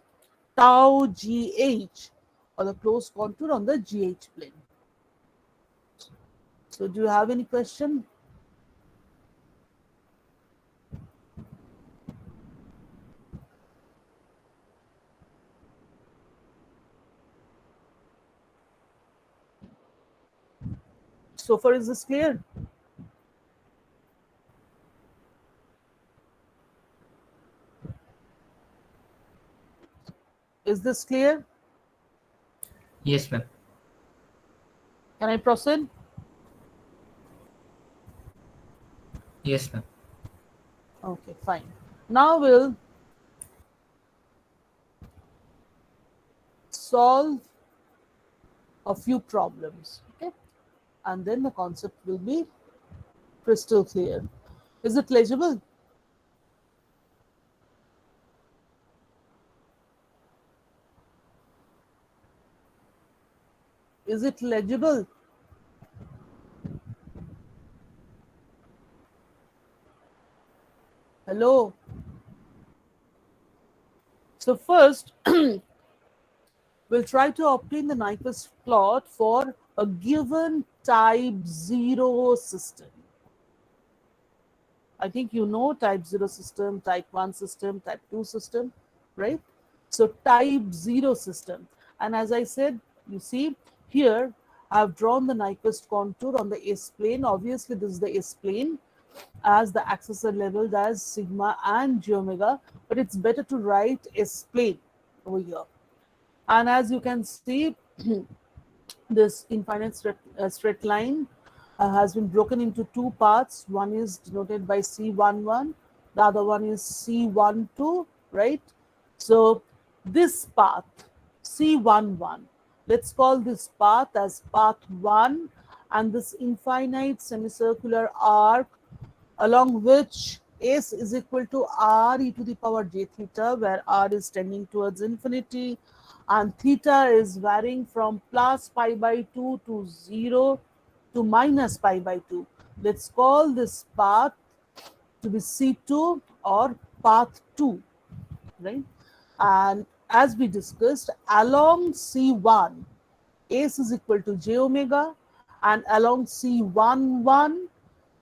tau GH, or the closed contour on the GH plane. So, do you have any question? So far, is this clear? Is this clear? Yes, ma'am. Can I proceed? Yes, ma'am. Okay, fine. Now we'll solve a few problems, okay? And then the concept will be crystal clear. Is it legible? Is it legible? Hello? So first, we'll try to obtain the Nyquist plot for a given type 0 system. I think you know type 0 system, type 1 system, type 2 system, right? So type 0 system. And as I said, you see here, I've drawn the Nyquist contour on the S plane. Obviously, this is the S plane, as the axes are leveled as sigma and g omega, but it's better to write S plane over here. And as you can see, this infinite straight line has been broken into two parts. One is denoted by C11, the other one is C12, right? So this path, C11, let's call this path as path 1, and this infinite semicircular arc along which S is equal to R e to the power j theta, where R is tending towards infinity and theta is varying from plus pi by 2 to 0 to minus pi by 2. Let's call this path to be C2 or path 2, right? And as we discussed, along C1, S is equal to j omega, and along C11,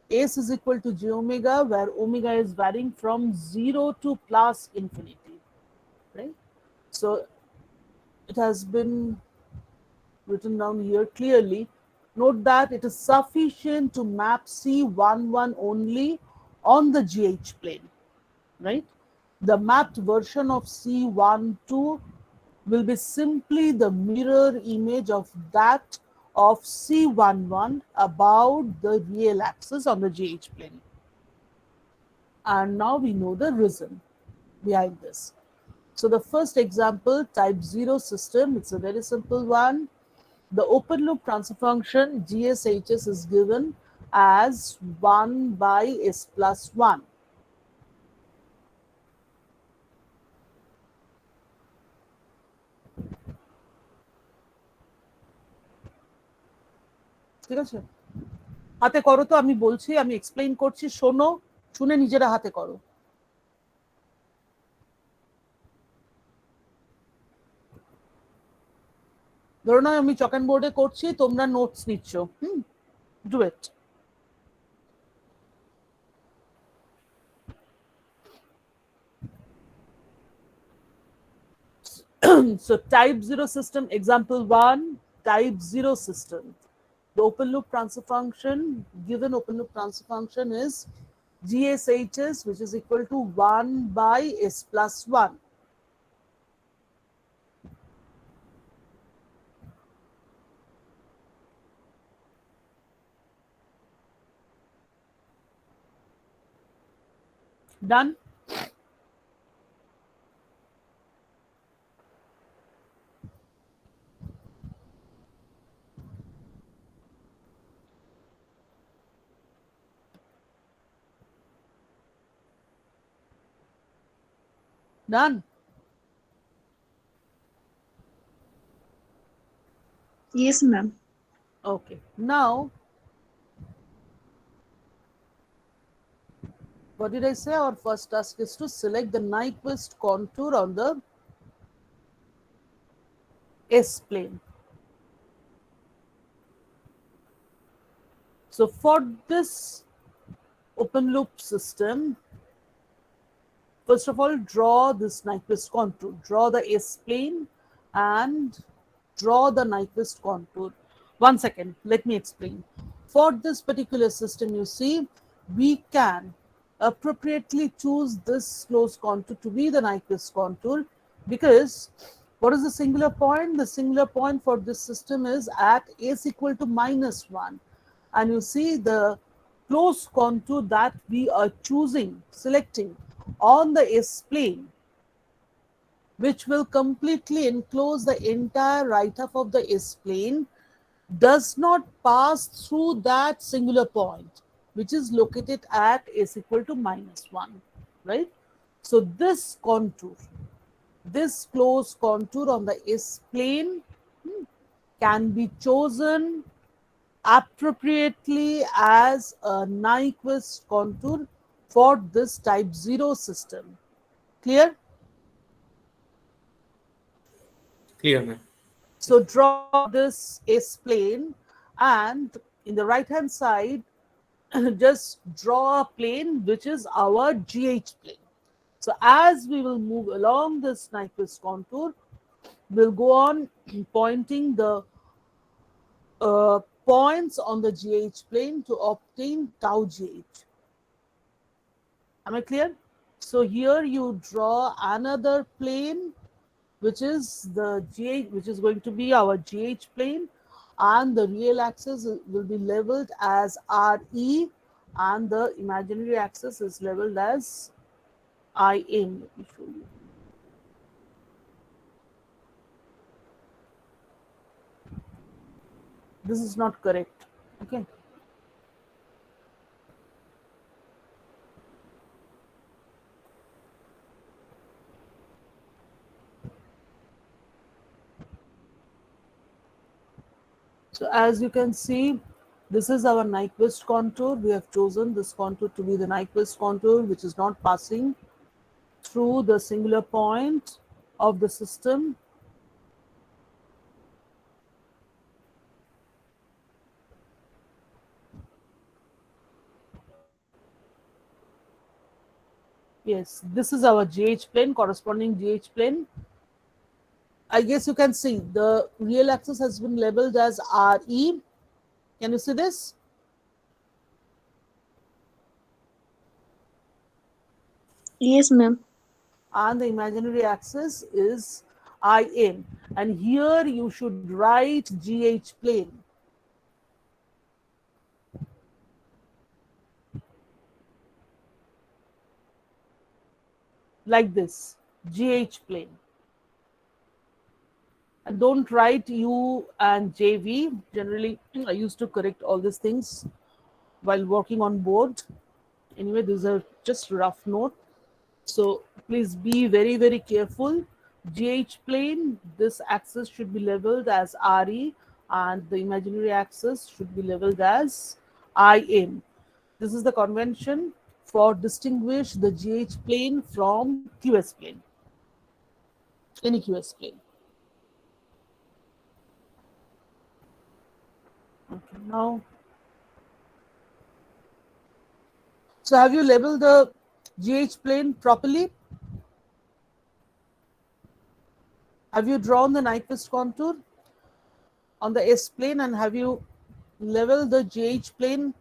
S is equal to j omega, where omega is varying from 0 to plus infinity, right? So it has been written down here clearly. Note that it is sufficient to map C11 only on the GH plane, right? The mapped version of C12 will be simply the mirror image of that of C11 about the real axis on the GH plane. And now we know the reason behind this. So the first example, type 0 system, it's a very simple one. The open loop transfer function GSHS is given as 1 by S plus 1. ঠিক আছে, হাতে করো তো, আমি বলছি, আমি explain করছি, শোনো, শুনে নিজেরা হাতে করো। ধরো না আমি চক অ্যান্ড বোর্ডে করছি, তোমরা নোটস নিচ্ছ, do it. So type 0 system, example 1, type 0 system. The open loop transfer function, given open loop transfer function is GSHS, which is equal to 1 by S plus 1. Done? Done? Yes, ma'am. Okay. Now, what did I say? Our first task is to select the Nyquist contour on the S plane. So for this open loop system, first of all, draw this Nyquist contour. Draw the S plane and draw the Nyquist contour. 1 second, let me explain. For this particular system, you see, we can appropriately choose this closed contour to be the Nyquist contour, because what is the singular point? The singular point for this system is at S equal to -1. And you see the closed contour that we are choosing, selecting on the S plane, which will completely enclose the entire right half of the S plane, does not pass through that singular point, which is located at S equal to -1, right? So this contour, this closed contour on the S plane can be chosen appropriately as a Nyquist contour for this type 0 system. Clear? Clear, ma'am. So draw this S plane, and in the right hand side, just draw a plane which is our GH plane. So as we will move along this Nyquist contour, we'll go on pointing the points on the GH plane to obtain tau GH. Am I clear? So here you draw another plane, which is the GH, which is going to be our GH plane, and the real axis will be leveled as RE, and the imaginary axis is leveled as IM. Let me show you. This is not correct. Okay. So as you can see, this is our Nyquist contour. We have chosen this contour to be the Nyquist contour, which is not passing through the singular point of the system. Yes, this is our GH plane, corresponding GH plane. I guess you can see the real axis has been labeled as RE. Can you see this? Yes, ma'am. And the imaginary axis is IM. And here you should write GH plane. Like this, GH plane. And don't write U and JV. Generally, I used to correct all these things while working on board. Anyway, these are just rough note. So please be very, very careful. GH plane, this axis should be leveled as RE, and the imaginary axis should be leveled as IM. This is the convention for distinguish the GH plane from QS plane, any QS plane. Okay, now, so have you labeled the GH plane properly? Have you drawn the Nyquist contour on the S plane, and have you leveled the GH plane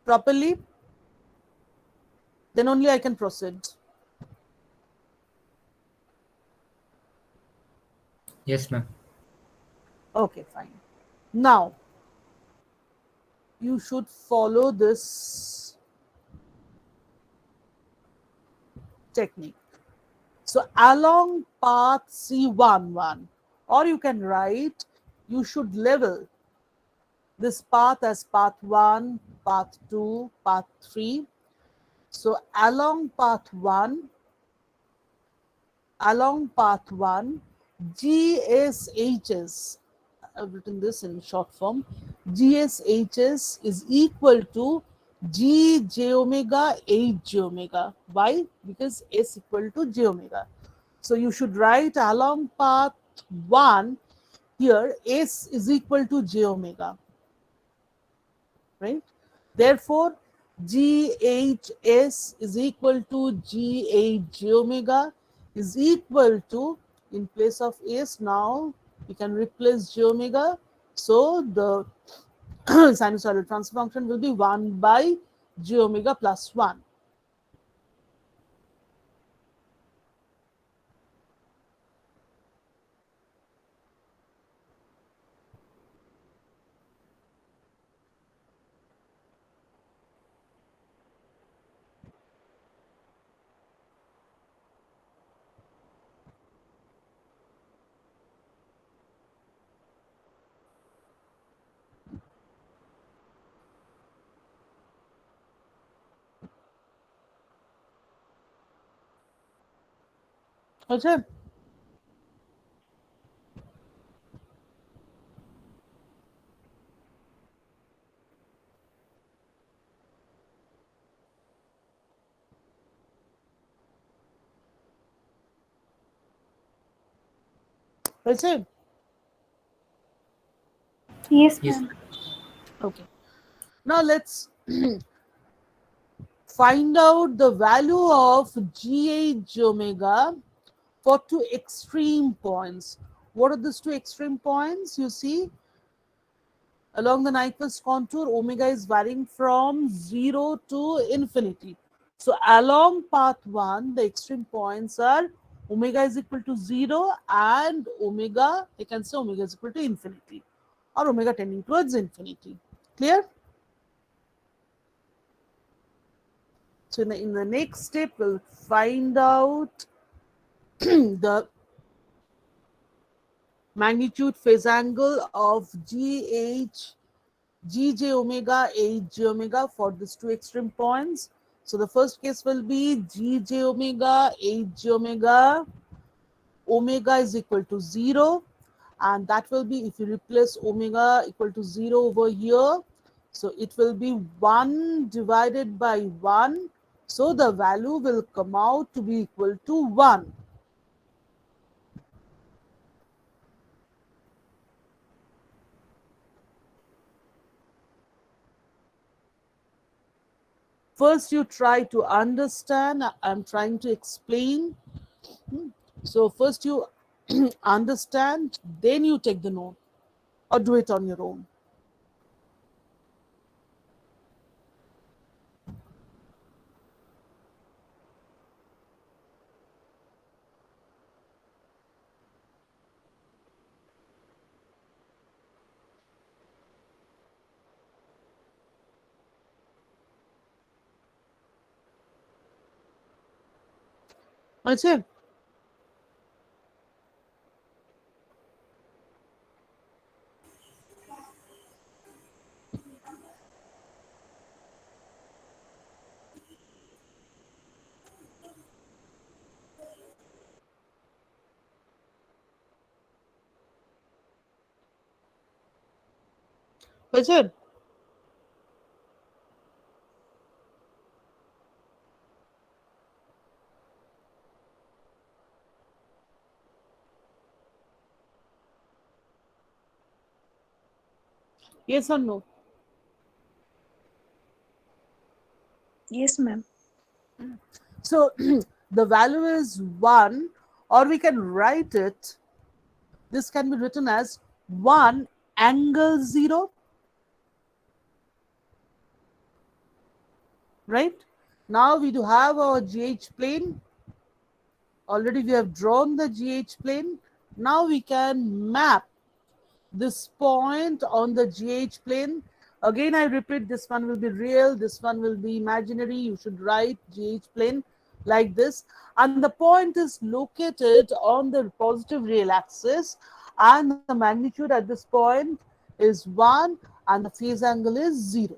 properly? Then only I can proceed. Yes, ma'am. Okay, fine. Now, you should follow this technique. So along path C11, or you can write, you should level this path as path 1, path 2, path 3. So along path 1, along path 1, GSHS, I've written this in short form, GSHS is equal to G j omega H j omega. Why? Because S equal to j omega. So you should write along path 1 here, S is equal to j omega, right? Therefore, GHS is equal to GH j omega is equal to, in place of S now we can replace j omega. So the sinusoidal transfer function will be 1 by j omega plus 1. Okay. Okay. Yes, Yes, ma'am. Okay. Now let's find out the value of GH omega for two extreme points. What are these two extreme points? You see, along the Nyquist contour, omega is varying from 0 to infinity. So along path 1, the extreme points are omega is equal to 0 and omega, you can say omega is equal to infinity or omega tending towards infinity. Clear? So in the next step, we'll find out the magnitude phase angle of Gj omega, Hj omega for these two extreme points. So the first case will be Gj omega, Hj omega, omega is equal to 0. And that will be, if you replace omega equal to 0 over here, so it will be 1 divided by 1. So the value will come out to be equal to 1. First, you try to understand. I'm trying to explain. So, first you understand, then you take the note or do it on your own. That's it. That's it. Yes or no? Yes, ma'am. So, the value is 1, or we can write it. This can be written as 1 angle 0, right? Now we do have our GH plane. Already we have drawn the GH plane. Now we can map this point on the GH plane. Again, I repeat, this one will be real, this one will be imaginary. You should write GH plane like this. And the point is located on the positive real axis. And the magnitude at this point is 1 and the phase angle is 0.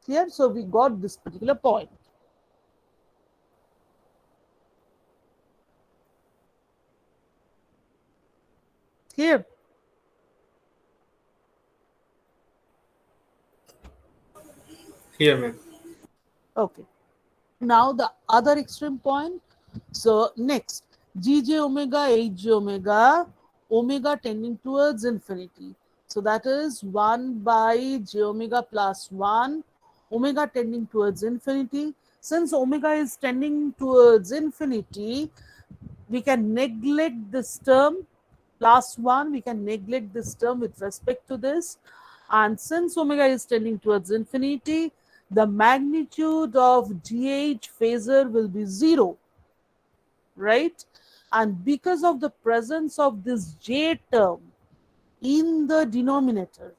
Clear? So we got this particular point. Clear? Here, ma'am. Okay. Now the other extreme point. So next, gj omega, hj omega, omega tending towards infinity. So that is 1 by j omega plus 1, omega tending towards infinity. Since omega is tending towards infinity, we can neglect this term plus 1, we can neglect this term with respect to this. And since omega is tending towards infinity, the magnitude of gh phasor will be 0, right? And because of the presence of this j term in the denominator,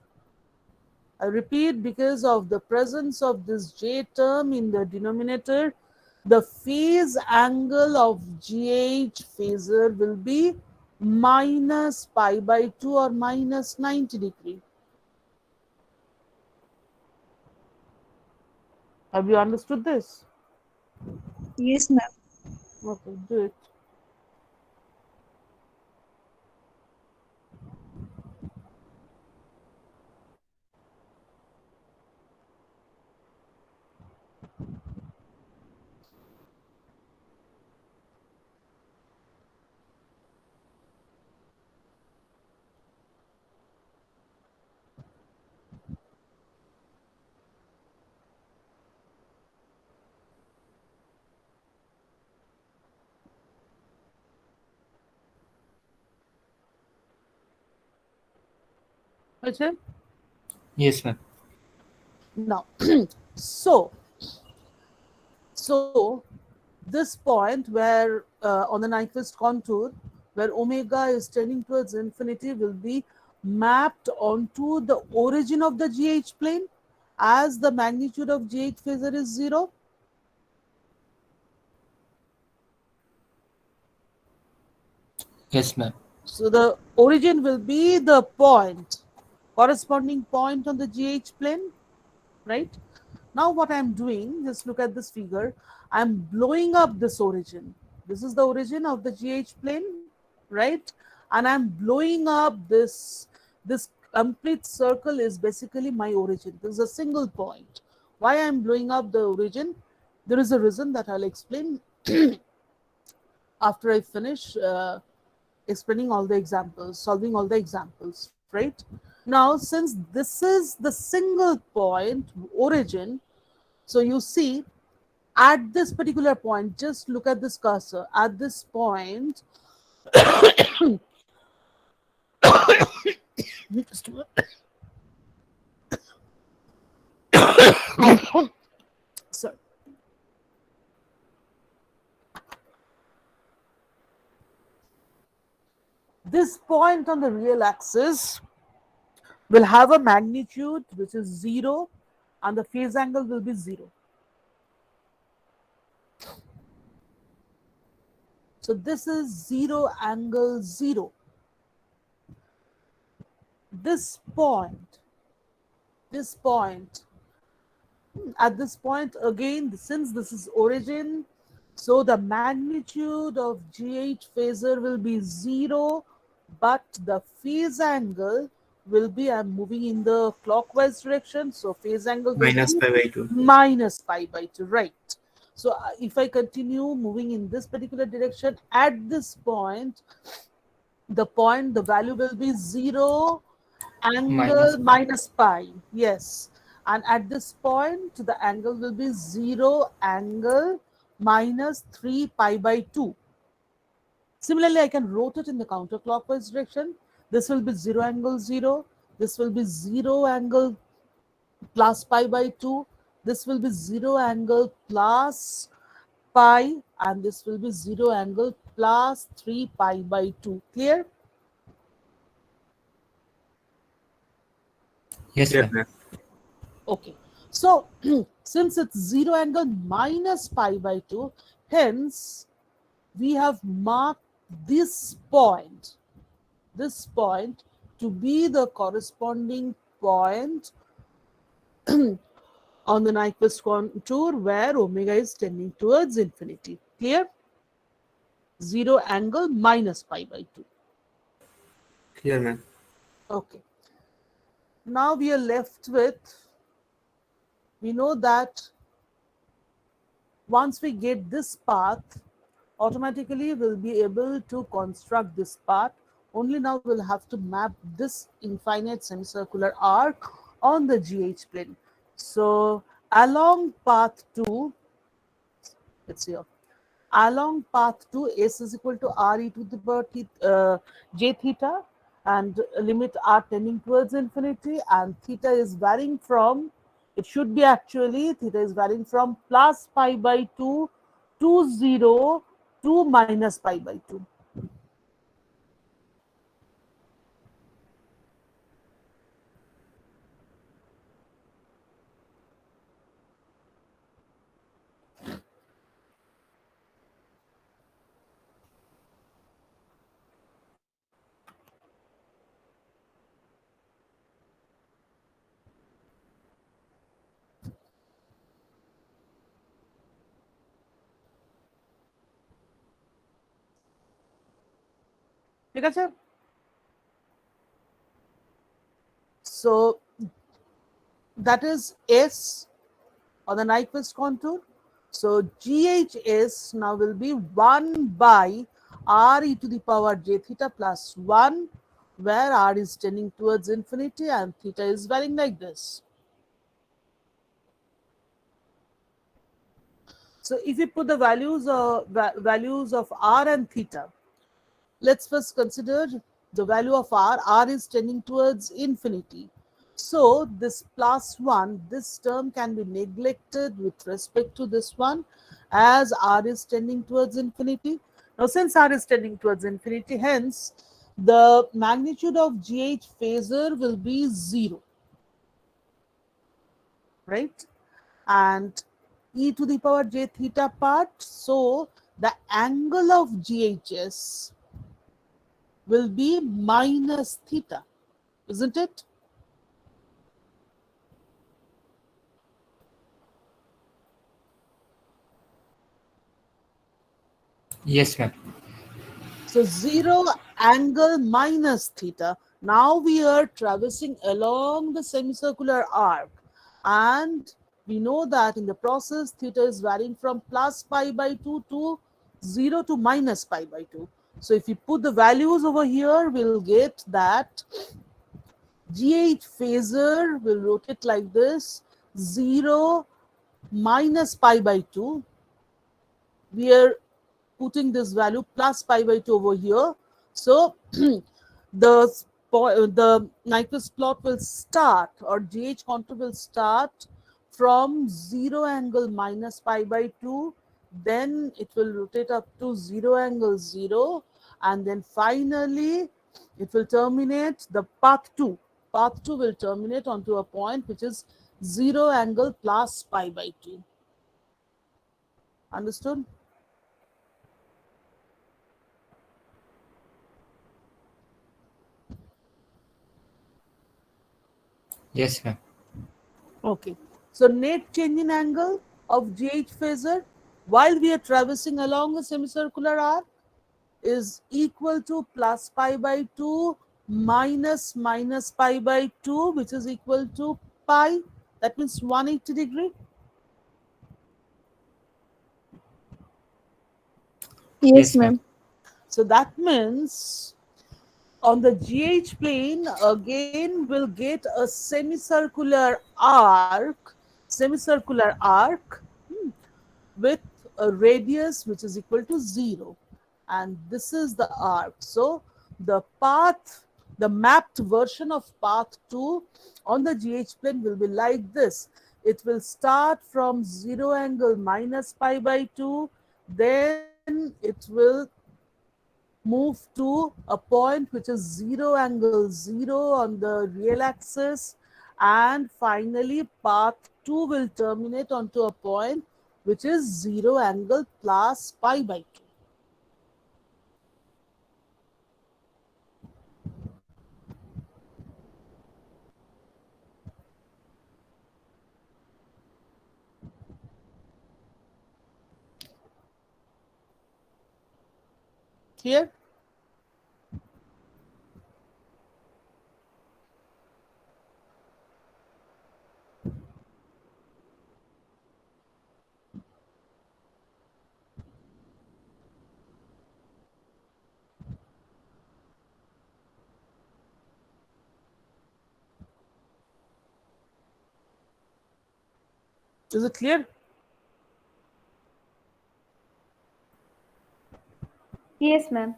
I repeat, because of the presence of this j term in the denominator, the phase angle of GH phasor will be minus pi by 2 or minus 90 degree. Have you understood this? Yes, ma'am. Okay, do it. Okay. Yes, ma'am. Now, so this point where on the Nyquist contour, where omega is tending towards infinity, will be mapped onto the origin of the GH plane as the magnitude of GH phasor is 0. Yes, ma'am. So the origin will be the point, corresponding point on the GH plane, right? Now what I'm doing, just look at this figure. I'm blowing up this origin. This is the origin of the GH plane, right? And I'm blowing up this complete circle is basically my origin. This is a single point. Why I'm blowing up the origin? There is a reason that I'll explain after I finish explaining all the examples, solving all the examples, right? Now, since this is the single point origin, so you see at this particular point, just look at this cursor. At this point, just a minute. Sorry. This point on the real axis will have a magnitude which is 0 and the phase angle will be 0. So this is 0 angle 0. This point, at this point again, since this is origin, so the magnitude of GH phasor will be 0, but the phase angle will be, I'm moving in the clockwise direction, so phase angle will Minus be pi by 2. minus pi by 2, right? So if I continue moving in this particular direction, at this point, the value will be 0 angle minus pi, yes. And at this point, the angle will be 0 angle minus 3 pi by 2. Similarly, I can rotate in the counterclockwise direction. This will be 0 angle 0. This will be 0 angle plus pi by 2. This will be 0 angle plus pi, and this will be 0 angle plus 3 pi by 2. Clear? Yes, Yes, ma'am. ma'am. Okay. So, since it's 0 angle minus pi by 2, hence we have marked this point to be the corresponding point on the Nyquist contour where omega is tending towards infinity. Clear? 0 angle minus pi by 2. Clear, ma'am. Okay. Now we are left with, we know that once we get this path, automatically we'll be able to construct this path. Only now we'll have to map this infinite semicircular arc on the GH plane. So along path 2, it's here. Along path 2, S is equal to R e to the power j theta, and limit R tending towards infinity, and theta is varying from, it should be actually, theta is varying from plus pi by 2 to 0 to minus pi by 2. ঠিক আছে? So that is S on the Nyquist contour. So GHS now will be 1 by R e to the power j theta plus 1, where R is tending towards infinity and theta is varying like this. So if we put the values of R and theta, let's first consider the value of R. R is tending towards infinity. So this plus 1, this term can be neglected with respect to this one, as R is tending towards infinity. Now since R is tending towards infinity, hence the magnitude of GH phasor will be 0, right? And e to the power j theta part, so the angle of GHS will be minus theta, isn't it? Yes, ma'am. So 0 angle minus theta. Now we are traversing along the semicircular arc, and we know that in the process theta is varying from plus pi by 2 to 0 to minus pi by 2. So if we put the values over here, we'll get that GH phasor will rotate like this: 0 minus pi by 2. We are putting this value plus pi by 2 over here. So the Nyquist plot will start, or GH contour will start from 0 angle minus pi by 2, then it will rotate up to 0 angle 0, and then finally it will terminate the path 2. Path 2 will terminate onto a point which is 0 angle plus pi by 2. Understood? Yes, ma'am. Okay. So net change in angle of GH phasor while we are traversing along a semicircular arc is equal to plus pi by 2 minus minus pi by 2, which is equal to pi. That means 180 degree. Yes, Yes, ma'am. ma'am. So that means on the GH plane, again we'll get a semicircular arc with a radius which is equal to 0, and this is the arc. So the path, the mapped version of path 2 on the GH plane will be like this. It will start from 0 angle minus pi by 2, then it will move to a point which is 0 angle 0 on the real axis, and finally path 2 will terminate onto a point which is 0 angle plus pi by 2. Clear? Is it clear? Yes, ma'am.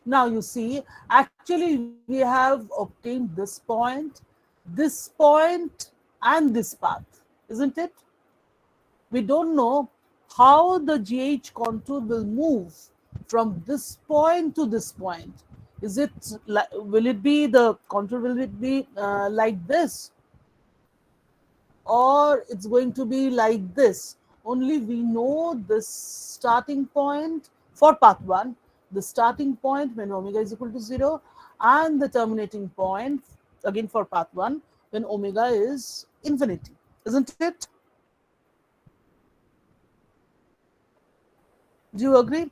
Now you see, actually we have obtained this point, and this path, isn't it? We don't know how the GH contour will move from this point to this point. Is it will it be the contour? Will it be like this, or it's going to be like this? Only we know this starting point for path 1, the starting point when omega is equal to 0, and the terminating point again for path 1 when omega is infinity, isn't it? Do you agree?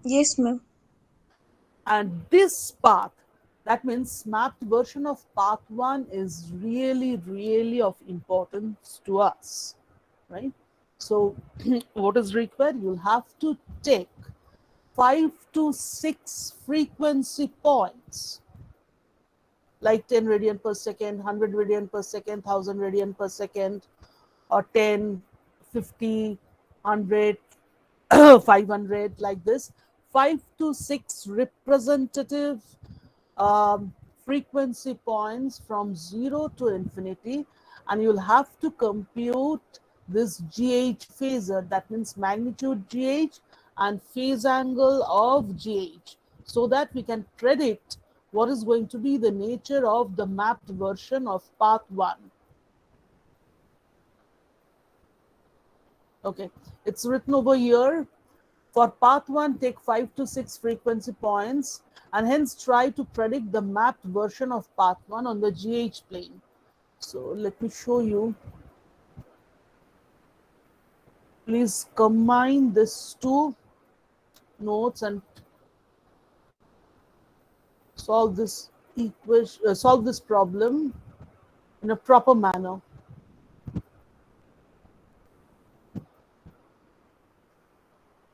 Yes, ma'am. And this path, that means mapped version of path 1 is really of importance to us, right? So what is required? You'll have to take 5 to 6 frequency points, like 10 radian per second, 100 radian per second, 1000 radian per second, or 10, 50, 100, 500, like this. 5 to 6 representative frequency points from 0 to infinity, and you'll have to compute this GH phasor, that means magnitude GH and phase angle of GH, so that we can predict what is going to be the nature of the mapped version of path 1. Okay, it's written over here. For path 1, take 5 to 6 frequency points and hence try to predict the mapped version of path 1 on the GH plane. So let me show you. Please combine these two notes and solve this equation, solve this problem in a proper manner.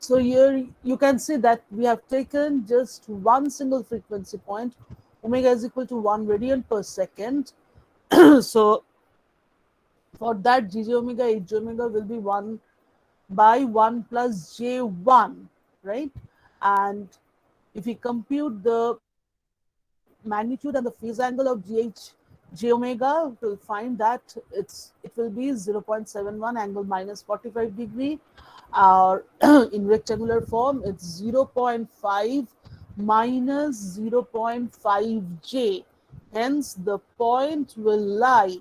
So here you can see that we have taken just one single frequency point. Omega is equal to 1 radian per second. So for that, G omega, H omega will be 1 by 1 plus J1, right? And if we compute the magnitude and the phase angle of J omega, we'll find that it will be 0.71 angle minus 45 degree, or in rectangular form it's 0.5 minus 0.5 J. Hence the point will lie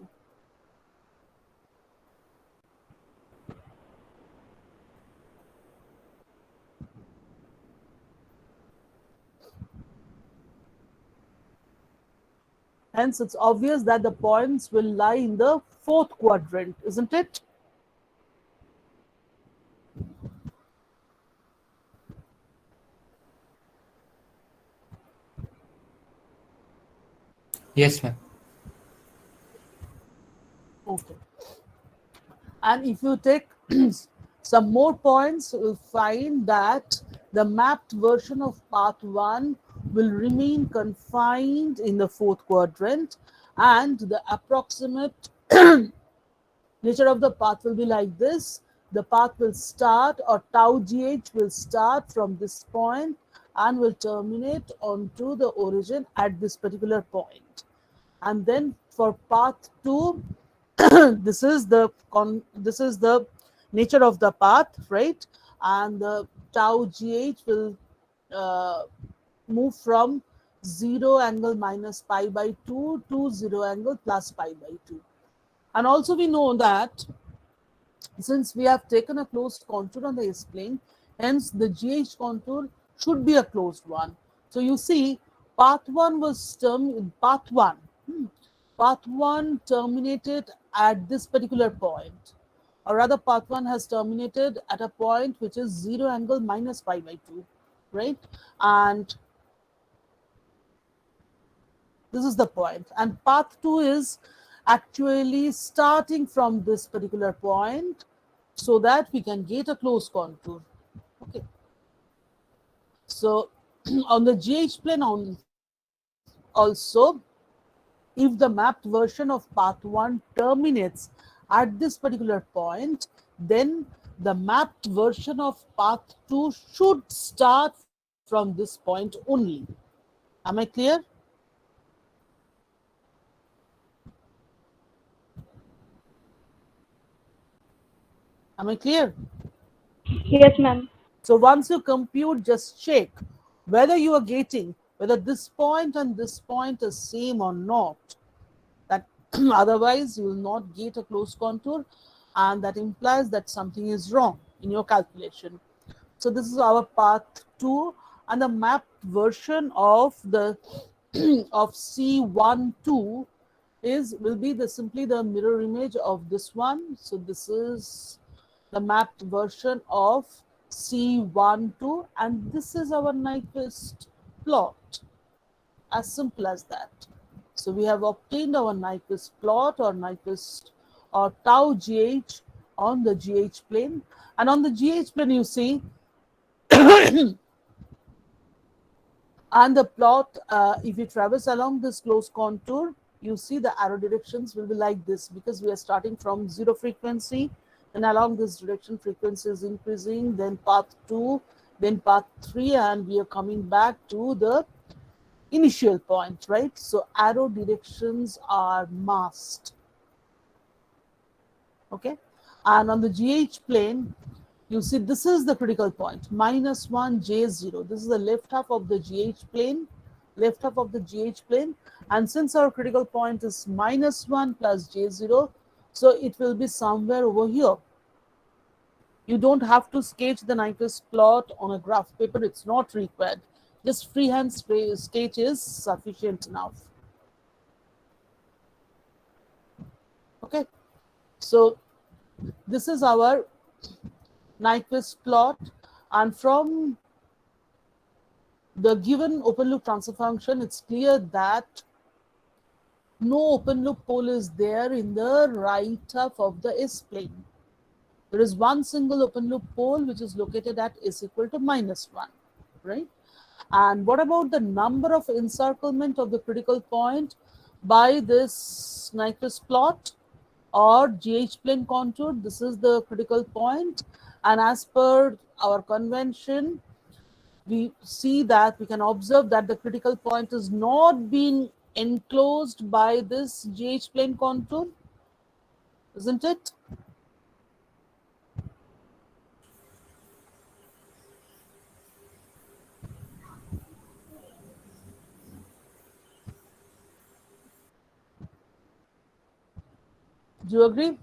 hence it's obvious that the points will lie in the 4th quadrant, isn't it? Yes, ma'am. Okay. And if you take some more points, you'll find that the mapped version of path 1 will remain confined in the 4th quadrant, and the approximate nature of the path will be like this. The path will start, or tau GH will start from this point and will terminate onto the origin at this particular point. And then for path 2, this is the nature of the path, right? And the tau GH will move from 0 angle minus pi by 2 to 0 angle plus pi by 2. And also we know that since we have taken a closed contour on the S-plane, hence the GH contour should be a closed one. So you see, path 1 was path 1 terminated at this particular point, or rather path 1 has terminated at a point which is 0 angle minus pi by 2, right? And this is the point. And path 2 is actually starting from this particular point so that we can get a closed contour. Okay. So on the GH plane also, if the mapped version of path 1 terminates at this particular point, then the mapped version of path 2 should start from this point only. Am I clear? Am I clear? Yes, ma'am. So once you compute, just check whether you are getting whether this point and this point is same or not. That otherwise you will not get a closed contour, and that implies that something is wrong in your calculation. So this is our path 2, and the mapped version of the of C12 will be simply the mirror image of this one. So this is the mapped version of C12, and this is our Nyquist plot. As simple as that. So we have obtained our Nyquist plot or Nyquist or tau GH on the GH plane, and on the GH plane you see and the plot, if you traverse along this closed contour, you see the arrow directions will be like this, because we are starting from 0 frequency, and along this direction frequency is increasing, then path 2, then path 3, and we are coming back to the initial point, right? So arrow directions are masked. Okay, and on the GH plane, you see this is the critical point, -1 J0. This is the left half of the GH plane, left half of the GH plane, and since our critical point is -1 plus J0, so it will be somewhere over here. You don't have to sketch the Nyquist plot on a graph paper, it's not required. Just freehand sketch is sufficient enough. Okay, so this is our Nyquist plot, and from the given open loop transfer function, it's clear that no open loop pole is there in the right half of the S plane. There is one single open loop pole which is located at S equal to -1, right? And what about the number of encirclement of the critical point by this Nyquist plot or GH plane contour? This is the critical point, and as per our convention, we see that we can observe that the critical point is not being enclosed by this GH plane contour, isn't it? Do you agree?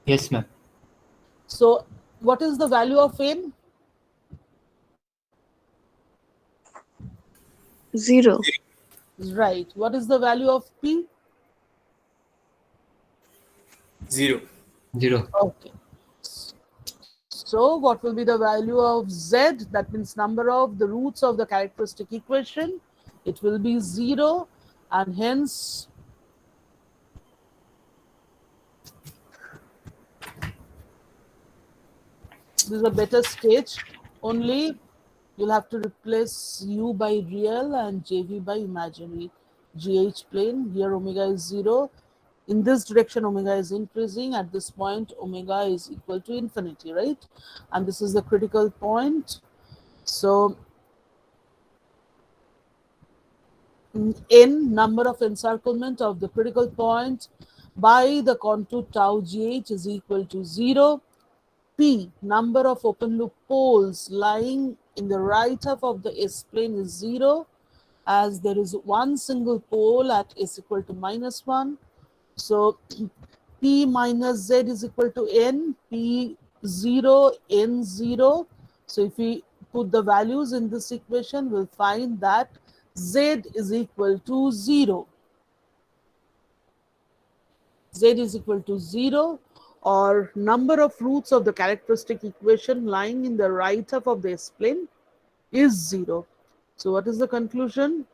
Yes, ma'am. So what is the value of n? 0. Right. What is the value of p? 0. 0. Okay. So what will be the value of z? That means number of the roots of the characteristic equation. It will be 0, and hence this is a better sketch. Only you'll have to replace u by real and jv by imaginary. GH plane, here omega is 0. In this direction, omega is increasing. At this point, omega is equal to infinity, right? And this is the critical point. So n, number of encirclement of the critical point by the contour tau GH is equal to 0. P, number of open loop poles lying in the right half of the S plane is 0, as there is one single pole at S equal to -1. So P minus Z is equal to N, P0, N0. So if we put the values in this equation, we'll find that Z is equal to 0. Z is equal to 0, or number of roots of the characteristic equation lying in the right half of the S plane is 0. So what is the conclusion?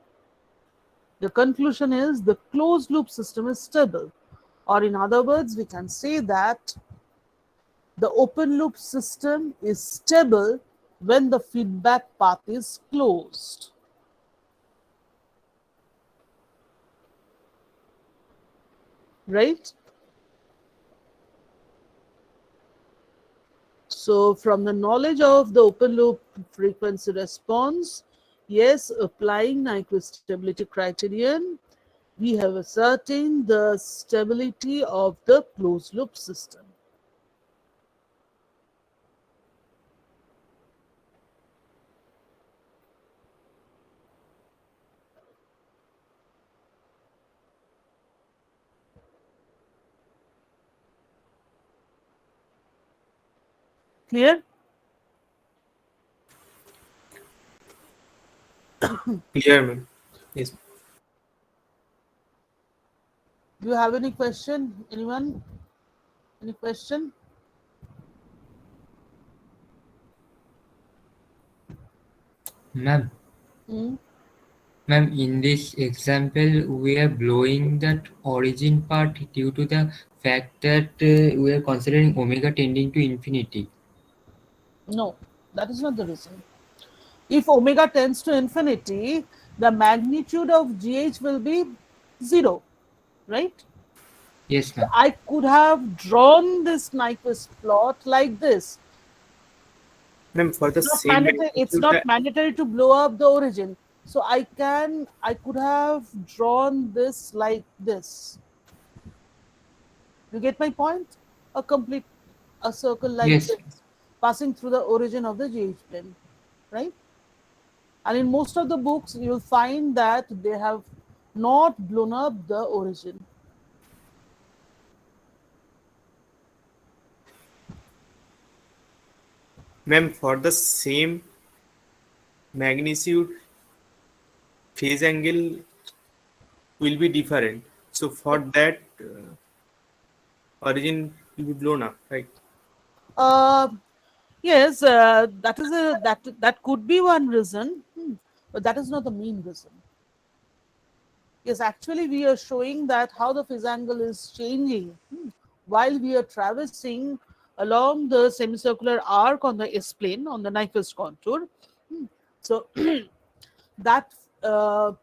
The conclusion is the closed loop system is stable, or in other words, we can say that the open loop system is stable when the feedback path is closed. right? So from the knowledge of the open loop frequency response, yes, applying Nyquist stability criterion, we have ascertained the stability of the closed loop system. Clear? Clear, ma'am. Yes. Do you have any question? Anyone? Any question? Ma'am, Hmm? ma'am, in this example, we are blowing that origin part due to the fact that we are considering omega tending to infinity. No, that is not the reason. If omega tends to infinity, the magnitude of GH will be 0, right? Yes, So ma'am. I could have drawn this Nyquist plot like this. Ma'am, for the Not same mandatory. It's magnitude, not mandatory to blow up the origin. So I could have drawn this like this. You get my point? A complete a circle like Yes, this, passing through the origin of the GH plane, right? And in most of the books, you'll find that they have not blown up the origin. ma'am, for the same magnitude, phase angle will be different. So for that, origin will be blown up, right? Uh, yes, that could be one reason, but that is not the main reason. Yes, actually, we are showing that how the phase angle is changing while we are traversing along the semicircular arc on the S plane on the Nyquist contour. So that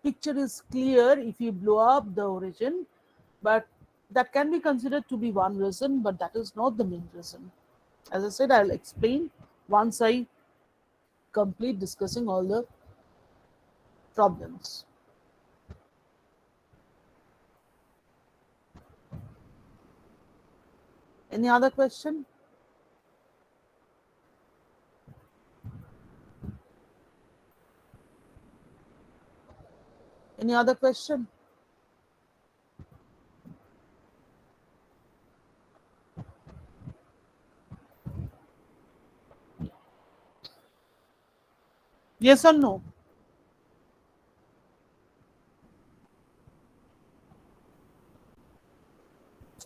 picture is clear if you blow up the origin, but that can be considered to be one reason, but that is not the main reason. As I said, I'll explain once I complete discussing all the problems. Any other question? Any other question? Yes or no?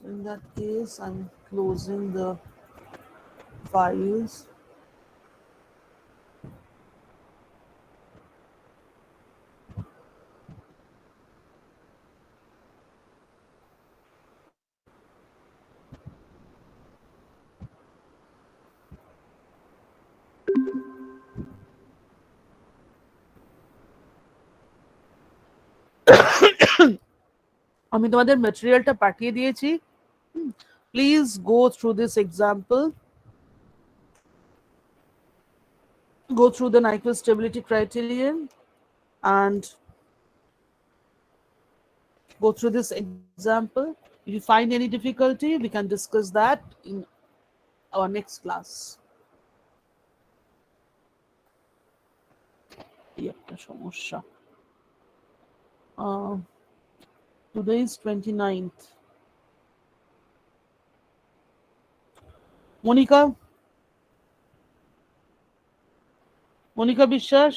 In that case, I'm closing the files. আমি তোমাদের ম্যাটেরিয়ালটা পাঠিয়ে দিয়েছি। Please go through this example. Go through the Nyquist stability criterion and go through this example. If you find any difficulty, we can discuss that in our next class. এই একটা সমস্যা। Today is 29th. Monica বিশ্বাস